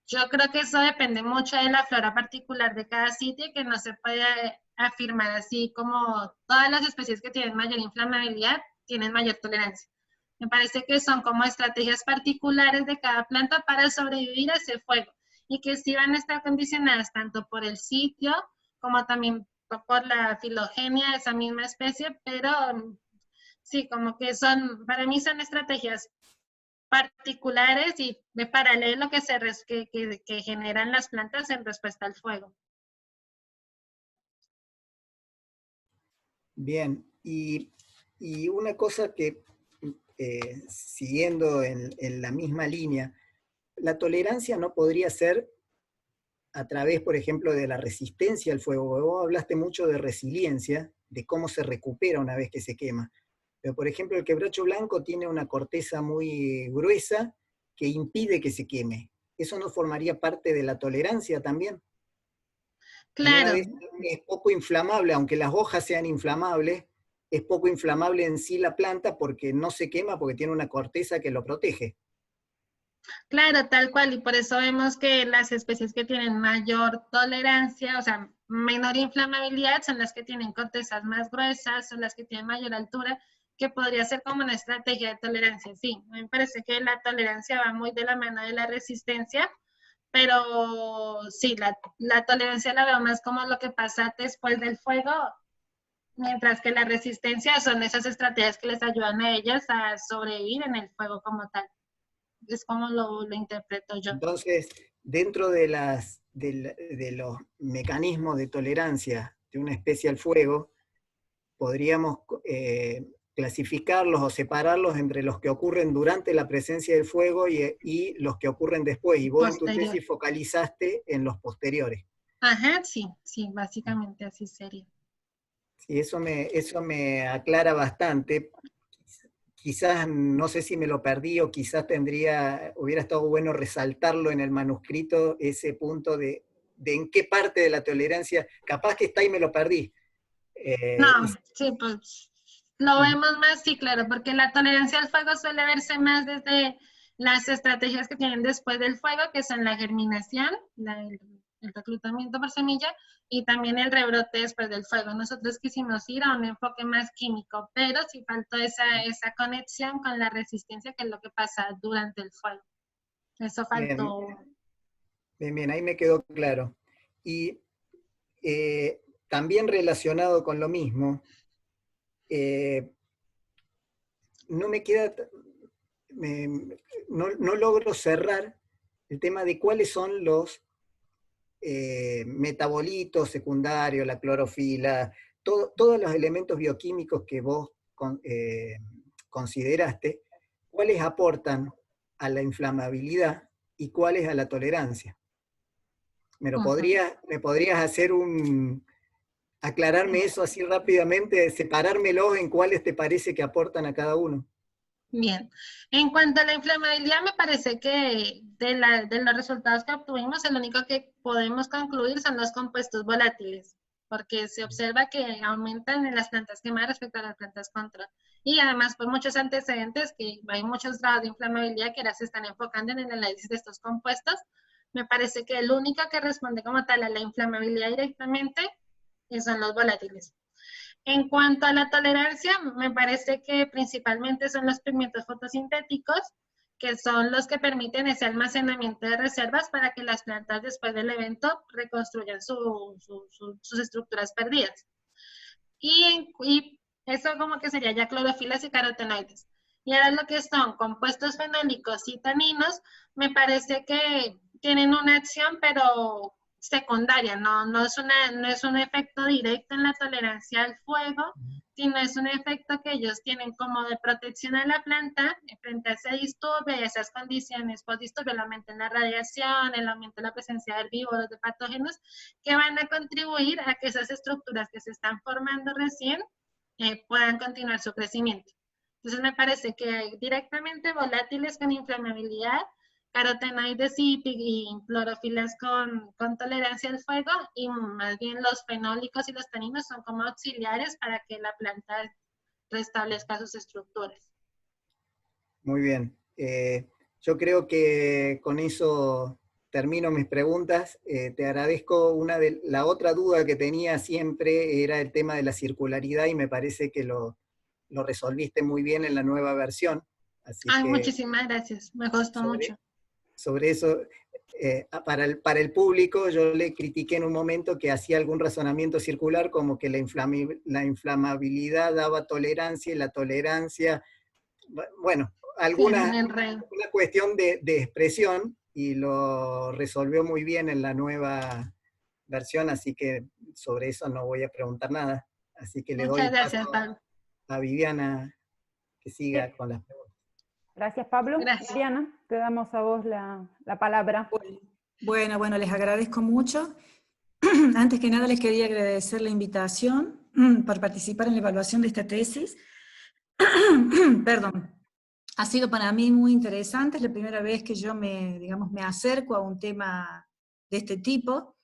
yo creo que eso depende mucho de la flora particular de cada sitio y que no se puede afirmar así como todas las especies que tienen mayor inflamabilidad tienen mayor tolerancia. Me parece que son como estrategias particulares de cada planta para sobrevivir a ese fuego y que sí van a estar condicionadas tanto por el sitio como también por la filogenia de esa misma especie, pero sí, como que para mí son estrategias particulares y de paralelo que generan las plantas en respuesta al fuego. Bien, y una cosa que, siguiendo en la misma línea, la tolerancia no podría ser a través, por ejemplo, de la resistencia al fuego. Vos hablaste mucho de resiliencia, de cómo se recupera una vez que se quema. Pero, por ejemplo, el quebracho blanco tiene una corteza muy gruesa que impide que se queme. ¿Eso no formaría parte de la tolerancia también? Claro. Una vez es poco inflamable, aunque las hojas sean inflamables, es poco inflamable en sí la planta porque no se quema, porque tiene una corteza que lo protege. Claro, tal cual, y por eso vemos que las especies que tienen mayor tolerancia, o sea, menor inflamabilidad, son las que tienen cortezas más gruesas, son las que tienen mayor altura, que podría ser como una estrategia de tolerancia. Sí, me parece que la tolerancia va muy de la mano de la resistencia, pero sí, la tolerancia la veo más como lo que pasa después del fuego, mientras que la resistencia son esas estrategias que les ayudan a ellas a sobrevivir en el fuego como tal. Es como lo interpreto yo. Entonces, dentro de los mecanismos de tolerancia de una especie al fuego, podríamos clasificarlos o separarlos entre los que ocurren durante la presencia del fuego y los que ocurren después. Y vos en tu tesis focalizaste en los posteriores. Ajá, sí, básicamente así sería. Sí, eso me aclara bastante. Quizás, no sé si me lo perdí o quizás hubiera estado bueno resaltarlo en el manuscrito, ese punto de en qué parte de la tolerancia, capaz que está y me lo perdí. No, sí, pues lo vemos más, sí, claro, porque la tolerancia al fuego suele verse más desde las estrategias que tienen después del fuego, que son la germinación, el reclutamiento por semilla y también el rebrote después del fuego. Nosotros quisimos ir a un enfoque más químico, pero sí faltó esa conexión con la resistencia, que es lo que pasa durante el fuego. Eso faltó. Bien, ahí me quedó claro. Y también relacionado con lo mismo, no me queda, no logro cerrar el tema de cuáles son los metabolitos secundarios, la clorofila, todos los elementos bioquímicos que vos consideraste, cuáles aportan a la inflamabilidad y cuáles a la tolerancia. ¿Me podrías hacer aclararme eso así rápidamente, separármelos en cuáles te parece que aportan a cada uno? Bien, en cuanto a la inflamabilidad, me parece que de los resultados que obtuvimos, el único que podemos concluir son los compuestos volátiles, porque se observa que aumentan en las plantas quemadas respecto a las plantas control. Y además, por muchos antecedentes, que hay muchos grados de inflamabilidad que ahora se están enfocando en el análisis de estos compuestos, me parece que el único que responde como tal a la inflamabilidad directamente son los volátiles. En cuanto a la tolerancia, me parece que principalmente son los pigmentos fotosintéticos, que son los que permiten ese almacenamiento de reservas para que las plantas después del evento reconstruyan sus estructuras perdidas. Y eso como que sería ya clorofilas y carotenoides. Y ahora lo que son compuestos fenólicos y taninos, me parece que tienen una acción, pero secundaria, no es un efecto directo en la tolerancia al fuego, sino es un efecto que ellos tienen como de protección a la planta frente a ese disturbio y esas condiciones postdisturbio, el aumento en la radiación, el aumento en la presencia de herbívoros, de patógenos, que van a contribuir a que esas estructuras que se están formando recién puedan continuar su crecimiento. Entonces me parece que hay directamente volátiles con inflamabilidad, carotenoides y clorofilas con tolerancia al fuego, y más bien los fenólicos y los taninos son como auxiliares para que la planta restablezca sus estructuras. Muy bien. Yo creo que con eso termino mis preguntas. Te agradezco. La otra duda que tenía siempre era el tema de la circularidad, y me parece que lo resolviste muy bien en la nueva versión. Así que, muchísimas gracias, me gustó mucho. Sobre eso, para el público, yo le critiqué en un momento que hacía algún razonamiento circular, como que la inflamabilidad daba tolerancia, y la tolerancia, bueno, alguna cuestión de expresión, y lo resolvió muy bien en la nueva versión, así que sobre eso no voy a preguntar nada. Así que le doy paso a Viviana que siga con las preguntas. Gracias, Pablo. Gracias. Viviana, te damos a vos la palabra. Bueno, les agradezco mucho. Antes que nada les quería agradecer la invitación por participar en la evaluación de esta tesis. Perdón. Ha sido para mí muy interesante, es la primera vez que yo me acerco a un tema de este tipo.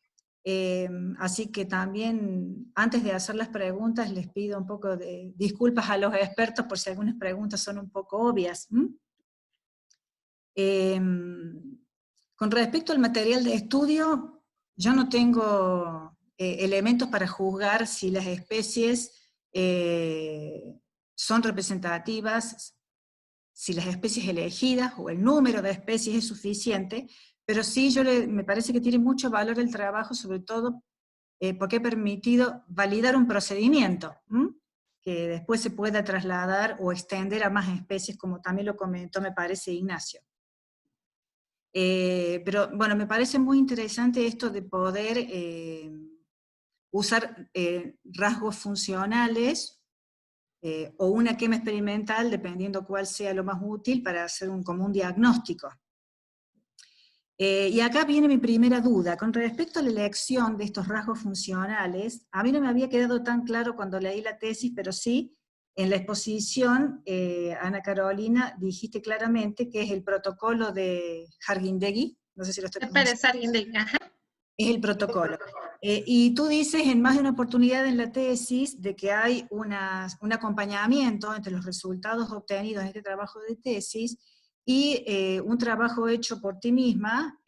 Así que también, antes de hacer las preguntas, les pido un poco de disculpas a los expertos por si algunas preguntas son un poco obvias. Con respecto al material de estudio, yo no tengo elementos para juzgar si las especies son representativas, si las especies elegidas o el número de especies es suficiente, pero sí me parece que tiene mucho valor el trabajo, sobre todo porque ha permitido validar un procedimiento, que después se pueda trasladar o extender a más especies, como también lo comentó, me parece, Ignacio. Pero bueno, me parece muy interesante esto de poder usar rasgos funcionales o una quema experimental, dependiendo cuál sea lo más útil para hacer como un diagnóstico. Y acá viene mi primera duda. Con respecto a la elección de estos rasgos funcionales, a mí no me había quedado tan claro cuando leí la tesis, pero sí, en la exposición, Ana Carolina, dijiste claramente que es el protocolo de Jarguindegui, no sé si lo estoy pronunciando. Es el protocolo. Y tú dices en más de una oportunidad en la tesis de que hay un acompañamiento entre los resultados obtenidos en este trabajo de tesis y un trabajo hecho por ti misma,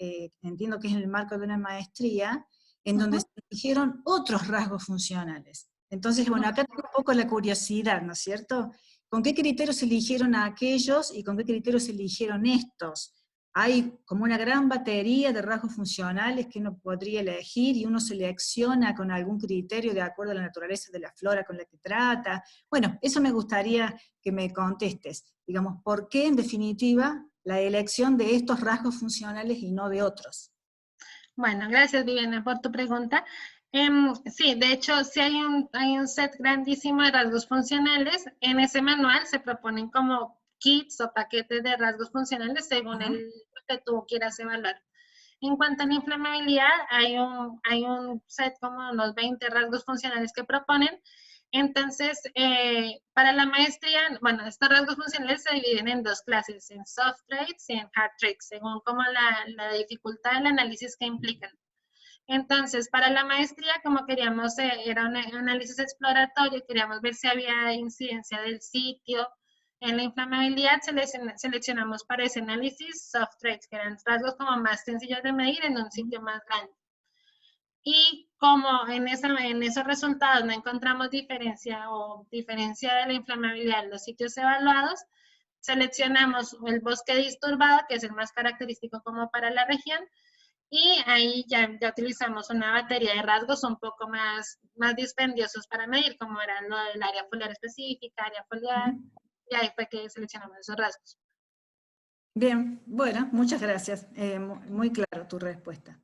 entiendo que es en el marco de una maestría, en donde se eligieron otros rasgos funcionales. Entonces, bueno, acá tengo un poco la curiosidad, ¿no es cierto? ¿Con qué criterios se eligieron a aquellos y con qué criterios se eligieron estos? hay como una gran batería de rasgos funcionales que uno podría elegir y uno selecciona con algún criterio de acuerdo a la naturaleza de la flora con la que trata. Bueno, eso me gustaría que me contestes. Digamos, ¿por qué en definitiva la elección de estos rasgos funcionales y no de otros? Bueno, gracias Viviana por tu pregunta. Sí, de hecho, sí hay un set grandísimo de rasgos funcionales. En ese manual se proponen como kits o paquetes de rasgos funcionales según el que tú quieras evaluar. En cuanto a la inflamabilidad, hay un set como unos 20 rasgos funcionales que proponen. Entonces, para la maestría, bueno, estos rasgos funcionales se dividen en dos clases, en soft traits y en hard traits, según como la dificultad del análisis que implican. Entonces, para la maestría, como queríamos, era un análisis exploratorio, queríamos ver si había incidencia del sitio. En la inflamabilidad seleccionamos para ese análisis soft traits, que eran rasgos como más sencillos de medir en un sitio más grande. Y como en esos resultados no encontramos diferencia de la inflamabilidad en los sitios evaluados, seleccionamos el bosque disturbado, que es el más característico como para la región, y ahí ya utilizamos una batería de rasgos un poco más dispendiosos para medir, como era lo del área foliar específica, área foliar, y ahí fue que seleccionamos esos rasgos. Bien, bueno, muchas gracias. Muy claro tu respuesta.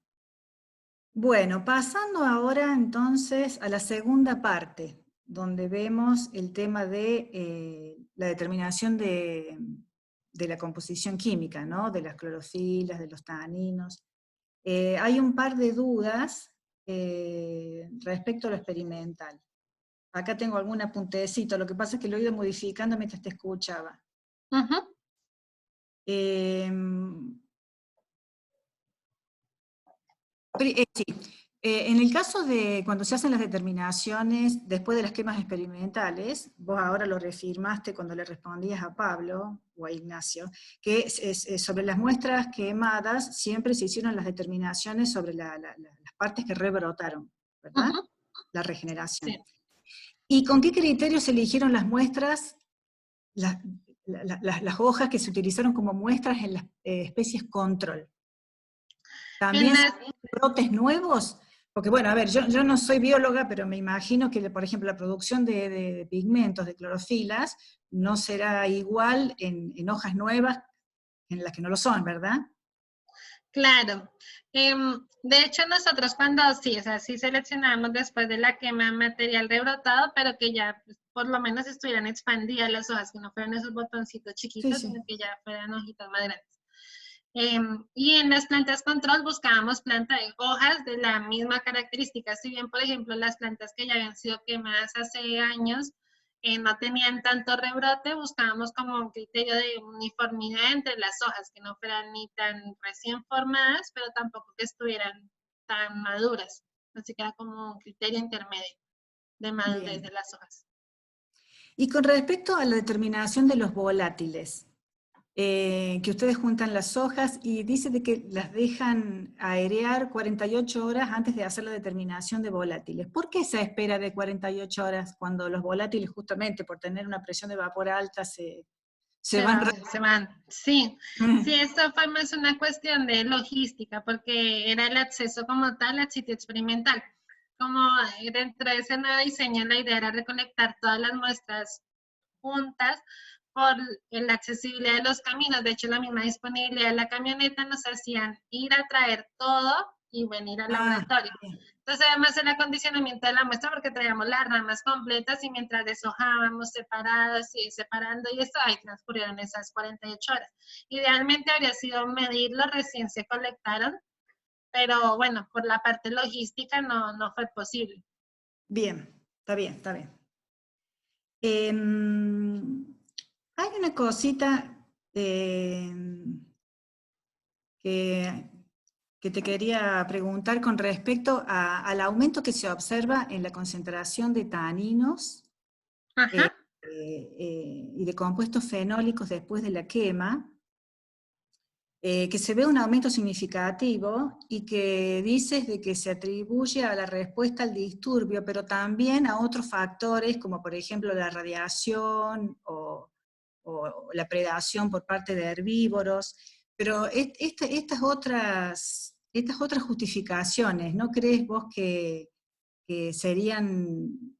Bueno, pasando ahora entonces a la segunda parte, donde vemos el tema de la determinación de la composición química, ¿no? De las clorofilas, de los taninos. Hay un par de dudas respecto a lo experimental. Acá tengo algún apuntecito, lo que pasa es que lo he ido modificando mientras te escuchaba. Sí. En el caso de cuando se hacen las determinaciones después de las quemas experimentales, vos ahora lo reafirmaste cuando le respondías a Pablo o a Ignacio, que sobre las muestras quemadas siempre se hicieron las determinaciones sobre las partes que rebrotaron, ¿verdad? La regeneración. Sí. ¿Y con qué criterios se eligieron las muestras, las hojas que se utilizaron como muestras en las especies control? ¿También brotes nuevos? Porque bueno, a ver, yo no soy bióloga, pero me imagino que, por ejemplo, la producción de pigmentos, de clorofilas, no será igual en hojas nuevas en las que no lo son, ¿verdad? Claro. De hecho, nosotros cuando sí seleccionamos después de la quema material rebrotado, pero que ya por lo menos estuvieran expandidas las hojas, que no fueran esos botoncitos chiquitos, sino que ya fueran hojitas más grandes. Y en las plantas control buscábamos hojas de la misma característica. Si bien, por ejemplo, las plantas que ya habían sido quemadas hace años no tenían tanto rebrote, buscábamos como un criterio de uniformidad entre las hojas, que no fueran ni tan recién formadas, pero tampoco que estuvieran tan maduras. Así que era como un criterio intermedio de madurez de las hojas. Y con respecto a la determinación de los volátiles, que ustedes juntan las hojas y dice de que las dejan aerear 48 horas antes de hacer la determinación de volátiles. ¿Por qué esa espera de 48 horas cuando los volátiles justamente por tener una presión de vapor alta se van? Sí, esto fue más una cuestión de logística porque era el acceso como tal al sitio experimental. Como dentro de ese nuevo diseño la idea era recolectar todas las muestras juntas por la accesibilidad de los caminos. De hecho, la misma disponibilidad de la camioneta nos hacían ir a traer todo y venir al laboratorio. Entonces, además el acondicionamiento de la muestra, porque traíamos las ramas completas y mientras deshojábamos separadas y separando y esto, ahí transcurrieron esas 48 horas. Idealmente habría sido medirlo, recién se colectaron, pero bueno, por la parte logística no fue posible. Bien, está bien, está bien. Hay una cosita que te quería preguntar con respecto al aumento que se observa en la concentración de taninos y de compuestos fenólicos después de la quema, que se ve un aumento significativo y que dices de que se atribuye a la respuesta al disturbio, pero también a otros factores como por ejemplo la radiación o la predación por parte de herbívoros. Pero estas otras justificaciones, ¿no crees vos que serían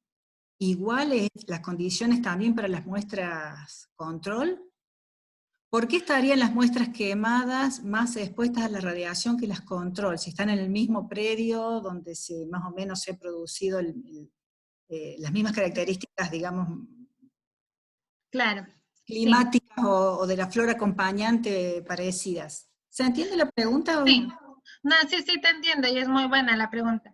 iguales las condiciones también para las muestras control? ¿Por qué estarían las muestras quemadas más expuestas a la radiación que las control? Si están en el mismo predio donde más o menos se ha producido las mismas características, digamos, Claro. climáticas o de la flora acompañante parecidas. ¿Se entiende la pregunta? Sí, no, sí te entiendo y es muy buena la pregunta.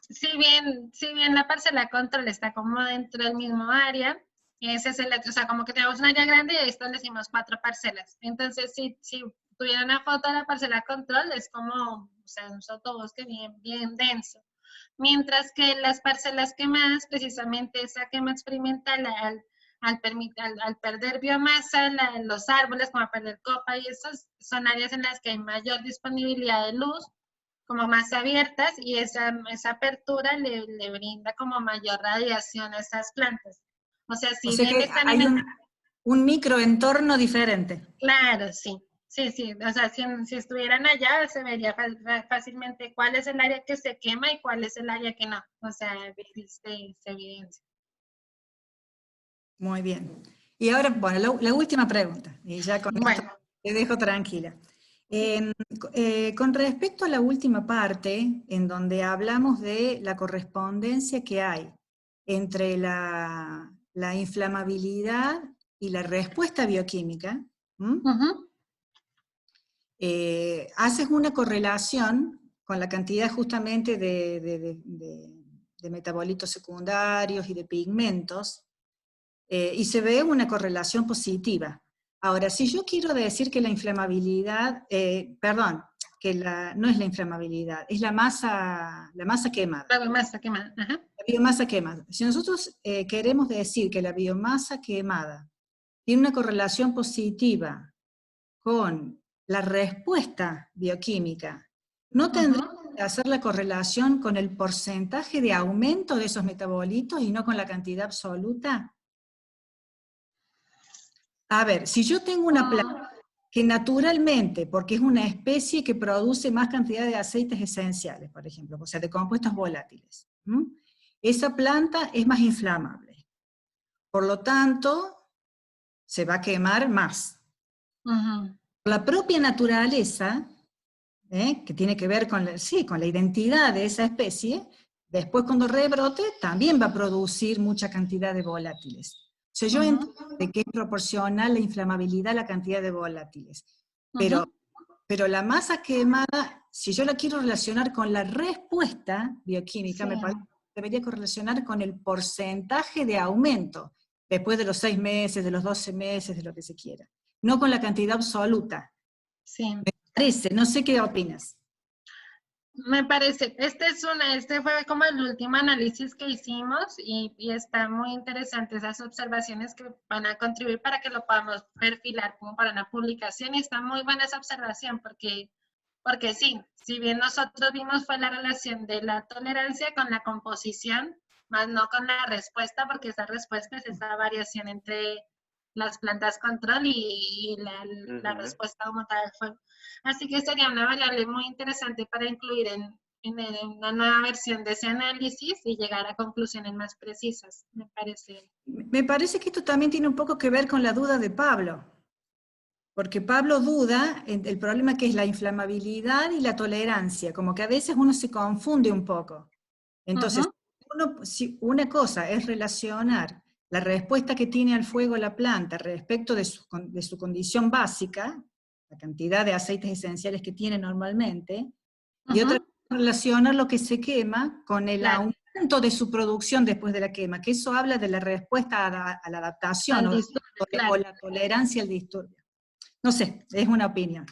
Si bien la parcela control está como dentro del mismo área, ese es o sea, como que tenemos un área grande y ahí establecimos 4 parcelas. Entonces, si tuviera una foto de la parcela control, es como, o sea, un sotobosque bien denso. Mientras que las parcelas quemadas, precisamente esa quema experimental al perder biomasa, los árboles, como a perder copa, y esas son áreas en las que hay mayor disponibilidad de luz, como más abiertas, y esa apertura le brinda como mayor radiación a esas plantas. O sea, O si sea bien que están hay en... un microentorno diferente. Claro, sí. Sí, o sea, si estuvieran allá, se vería fácilmente cuál es el área que se quema y cuál es el área que no. O sea, se evidencia. Muy bien. Y ahora, bueno, la última pregunta, y ya con esto te dejo tranquila. Con respecto a la última parte, en donde hablamos de la correspondencia que hay entre la inflamabilidad y la respuesta bioquímica, haces una correlación con la cantidad justamente de metabolitos secundarios y de pigmentos, y se ve una correlación positiva. Ahora, si yo quiero decir que la inflamabilidad, no es la inflamabilidad, es la masa quemada. La biomasa quemada, ajá. La biomasa quemada. Si nosotros queremos decir que la biomasa quemada tiene una correlación positiva con la respuesta bioquímica, ¿no tendríamos que hacer la correlación con el porcentaje de aumento de esos metabolitos y no con la cantidad absoluta? A ver, si yo tengo una planta que naturalmente, porque es una especie que produce más cantidad de aceites esenciales, por ejemplo, o sea, de compuestos volátiles, esa planta es más inflamable. Por lo tanto, se va a quemar más. La propia naturaleza, que tiene que ver con la identidad de esa especie, después cuando rebrote también va a producir mucha cantidad de volátiles. O sea, yo entiendo de que es proporcional la inflamabilidad a la cantidad de volátiles, pero la masa quemada, si yo la quiero relacionar con la respuesta bioquímica, me parece que debería correlacionar con el porcentaje de aumento, después de los 6 meses, de los 12 meses, de lo que se quiera, no con la cantidad absoluta. Sí. Me parece, no sé qué opinas. Me parece, este fue como el último análisis que hicimos y está muy interesante esas observaciones que van a contribuir para que lo podamos perfilar como para una publicación, y está muy buena esa observación porque sí, si bien nosotros vimos fue la relación de la tolerancia con la composición, más no con la respuesta, porque esa respuesta es esa variación entre las plantas control y la respuesta como tal del fuego. Así que sería una variable muy interesante para incluir en una nueva versión de ese análisis y llegar a conclusiones más precisas, me parece. Me parece que esto también tiene un poco que ver con la duda de Pablo, porque Pablo duda el problema que es la inflamabilidad y la tolerancia, como que a veces uno se confunde un poco. Entonces, si una cosa es relacionar la respuesta que tiene al fuego la planta respecto de su condición básica, la cantidad de aceites esenciales que tiene normalmente, y otra relacionar lo que se quema con el aumento de su producción después de la quema, que eso habla de la respuesta a la adaptación o la tolerancia al disturbio. No sé, es una opinión.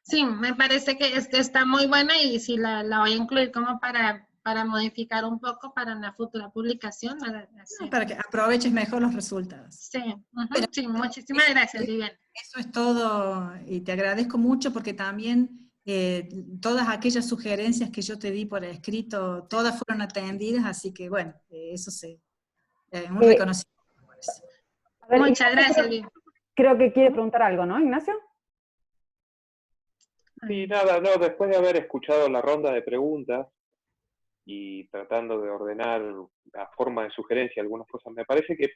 Sí, me parece que está muy buena y sí la voy a incluir como para modificar un poco para una futura publicación. Para que aproveches mejor los resultados. Sí, sí, muchísimas gracias, Viviana. Eso es todo, y te agradezco mucho porque también todas aquellas sugerencias que yo te di por escrito, todas fueron atendidas, así que bueno, eso un reconocimiento por eso. A ver, Muchas Ignacio, gracias, Viviana. Creo que quiere preguntar algo, ¿no, Ignacio? Sí, nada, no, después de haber escuchado la ronda de preguntas y tratando de ordenar la forma de sugerencia algunas cosas, me parece que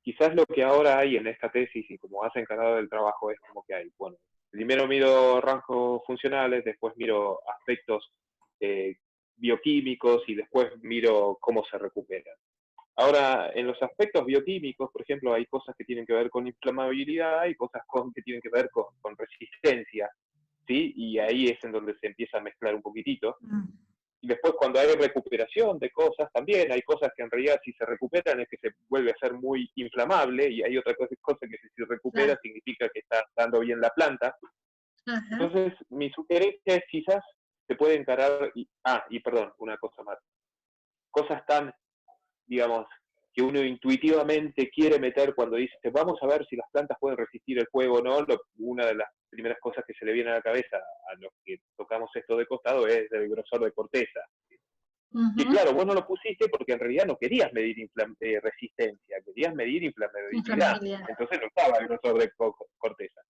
quizás lo que ahora hay en esta tesis y como has encargado del trabajo es como que hay, bueno, primero miro rangos funcionales, después miro aspectos bioquímicos y después miro cómo se recuperan. Ahora, en los aspectos bioquímicos, por ejemplo, hay cosas que tienen que ver con inflamabilidad y cosas que tienen que ver con resistencia, ¿sí? Y ahí es en donde se empieza a mezclar un poquitito. Y después cuando hay recuperación de cosas, también hay cosas que en realidad si se recuperan es que se vuelve a ser muy inflamable, y hay otra cosa que si se recupera significa que está dando bien la planta. Ajá. Entonces, mi sugerencia es quizás se puede encarar, y perdón, una cosa más. Cosas tan, digamos, que uno intuitivamente quiere meter cuando dice, vamos a ver si las plantas pueden resistir el fuego o no, una de las primeras cosas que se le viene a la cabeza a los que tocamos esto de costado es el grosor de corteza. Y claro, vos no lo pusiste porque en realidad no querías medir resistencia, querías medir inflamabilidad. Entonces no estaba el grosor de corteza.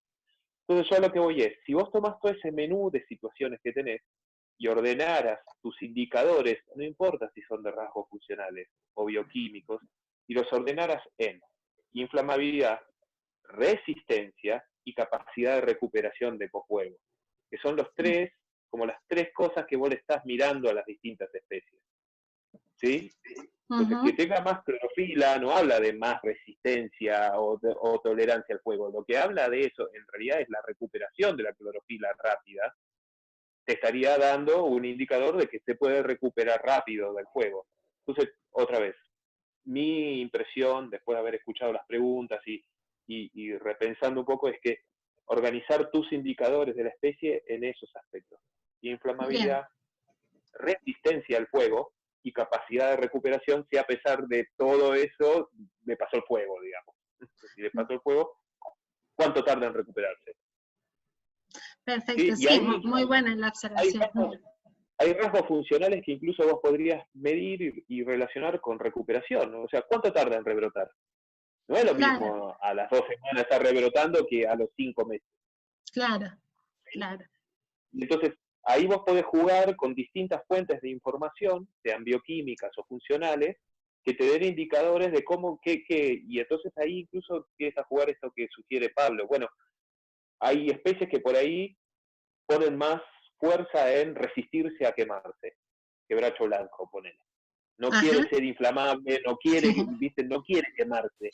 Entonces yo a lo que voy es, si vos tomás todo ese menú de situaciones que tenés y ordenaras tus indicadores, no importa si son de rasgos funcionales o bioquímicos, y los ordenaras en inflamabilidad, resistencia y capacidad de recuperación de posjuego, que son los tres, como las tres cosas que vos le estás mirando a las distintas especies. ¿Sí? Entonces, que tenga más clorofila no habla de más resistencia o tolerancia al fuego. Lo que habla de eso, en realidad, es la recuperación de la clorofila rápida. Te estaría dando un indicador de que se puede recuperar rápido del fuego. Entonces, otra vez, mi impresión, después de haber escuchado las preguntas y repensando un poco, es que organizar tus indicadores de la especie en esos aspectos. Inflamabilidad, resistencia al fuego y capacidad de recuperación, si a pesar de todo eso le pasó el fuego, digamos. Si le pasó el fuego, ¿cuánto tarda en recuperarse? Perfecto, sí, muy buena la observación. Hay rasgos funcionales que incluso vos podrías medir y relacionar con recuperación, ¿no? O sea, ¿cuánto tarda en rebrotar? No es lo mismo a las 2 semanas estar rebrotando que a los 5 meses. Claro, claro. Y entonces, ahí vos podés jugar con distintas fuentes de información, sean bioquímicas o funcionales, que te den indicadores de cómo, y entonces ahí incluso empieza a jugar esto que sugiere Pablo. Bueno, hay especies que por ahí ponen más fuerza en resistirse a quemarse. Quebracho blanco, ponele. No quiere ser inflamable, no quiere, ¿viste? No quiere quemarse.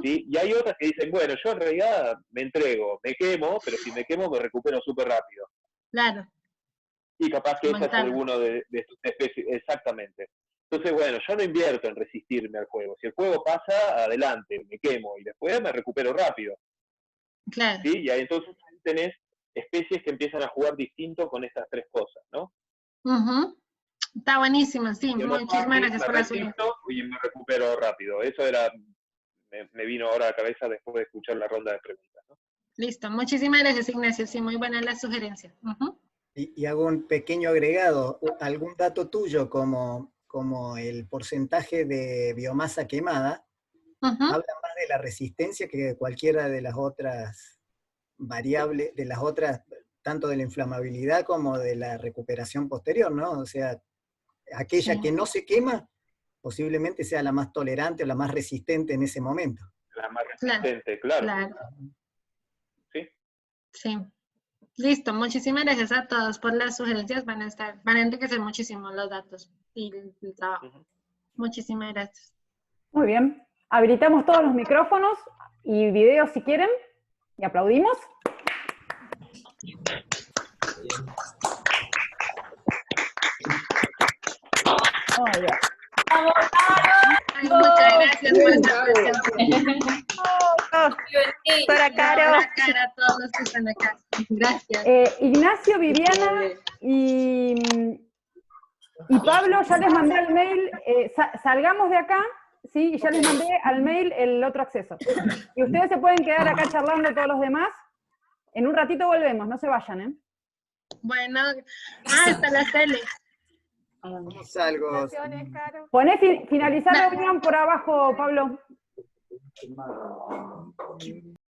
¿Sí? Y hay otras que dicen, bueno, yo en realidad me entrego, me quemo, pero si me quemo me recupero súper rápido. Claro. Y capaz que esa es alguno de sus especies, exactamente. Entonces, bueno, yo no invierto en resistirme al fuego. Si el fuego pasa, adelante, me quemo y después me recupero rápido. Claro. ¿Sí? Y ahí entonces tenés especies que empiezan a jugar distinto con estas tres cosas, ¿no? Está buenísimo, sí. Muchísimas gracias por la sugerencia. Y me recupero rápido. Eso era, me vino ahora a la cabeza después de escuchar la ronda de preguntas, ¿no? Listo, muchísimas gracias, Ignacio. Sí, muy buena la sugerencia. Y hago un pequeño agregado, algún dato tuyo como el porcentaje de biomasa quemada, habla más de la resistencia que de cualquiera de las otras variables, de las otras, tanto de la inflamabilidad como de la recuperación posterior, ¿no? O sea, aquella que no se quema, posiblemente sea la más tolerante o la más resistente en ese momento. La más resistente, claro. ¿Sí? Sí. Listo, muchísimas gracias a todos por las sugerencias, van a enriquecer muchísimo los datos y el trabajo. Muchísimas gracias. Muy bien, habilitamos todos los micrófonos y videos si quieren, y aplaudimos. Muy bien. Ay, muchas gracias por esta presentación. Para Caro. A todos los que están acá. Gracias. Ignacio, Viviana y Pablo, ya les mandé el mail, salgamos de acá, ¿sí? Y ya les mandé al mail el otro acceso. Y ustedes se pueden quedar acá charlando todos los demás. En un ratito volvemos, no se vayan, ¿eh? Bueno, hasta la tele. Salgo. Poné finalizar reunión por abajo, Pablo.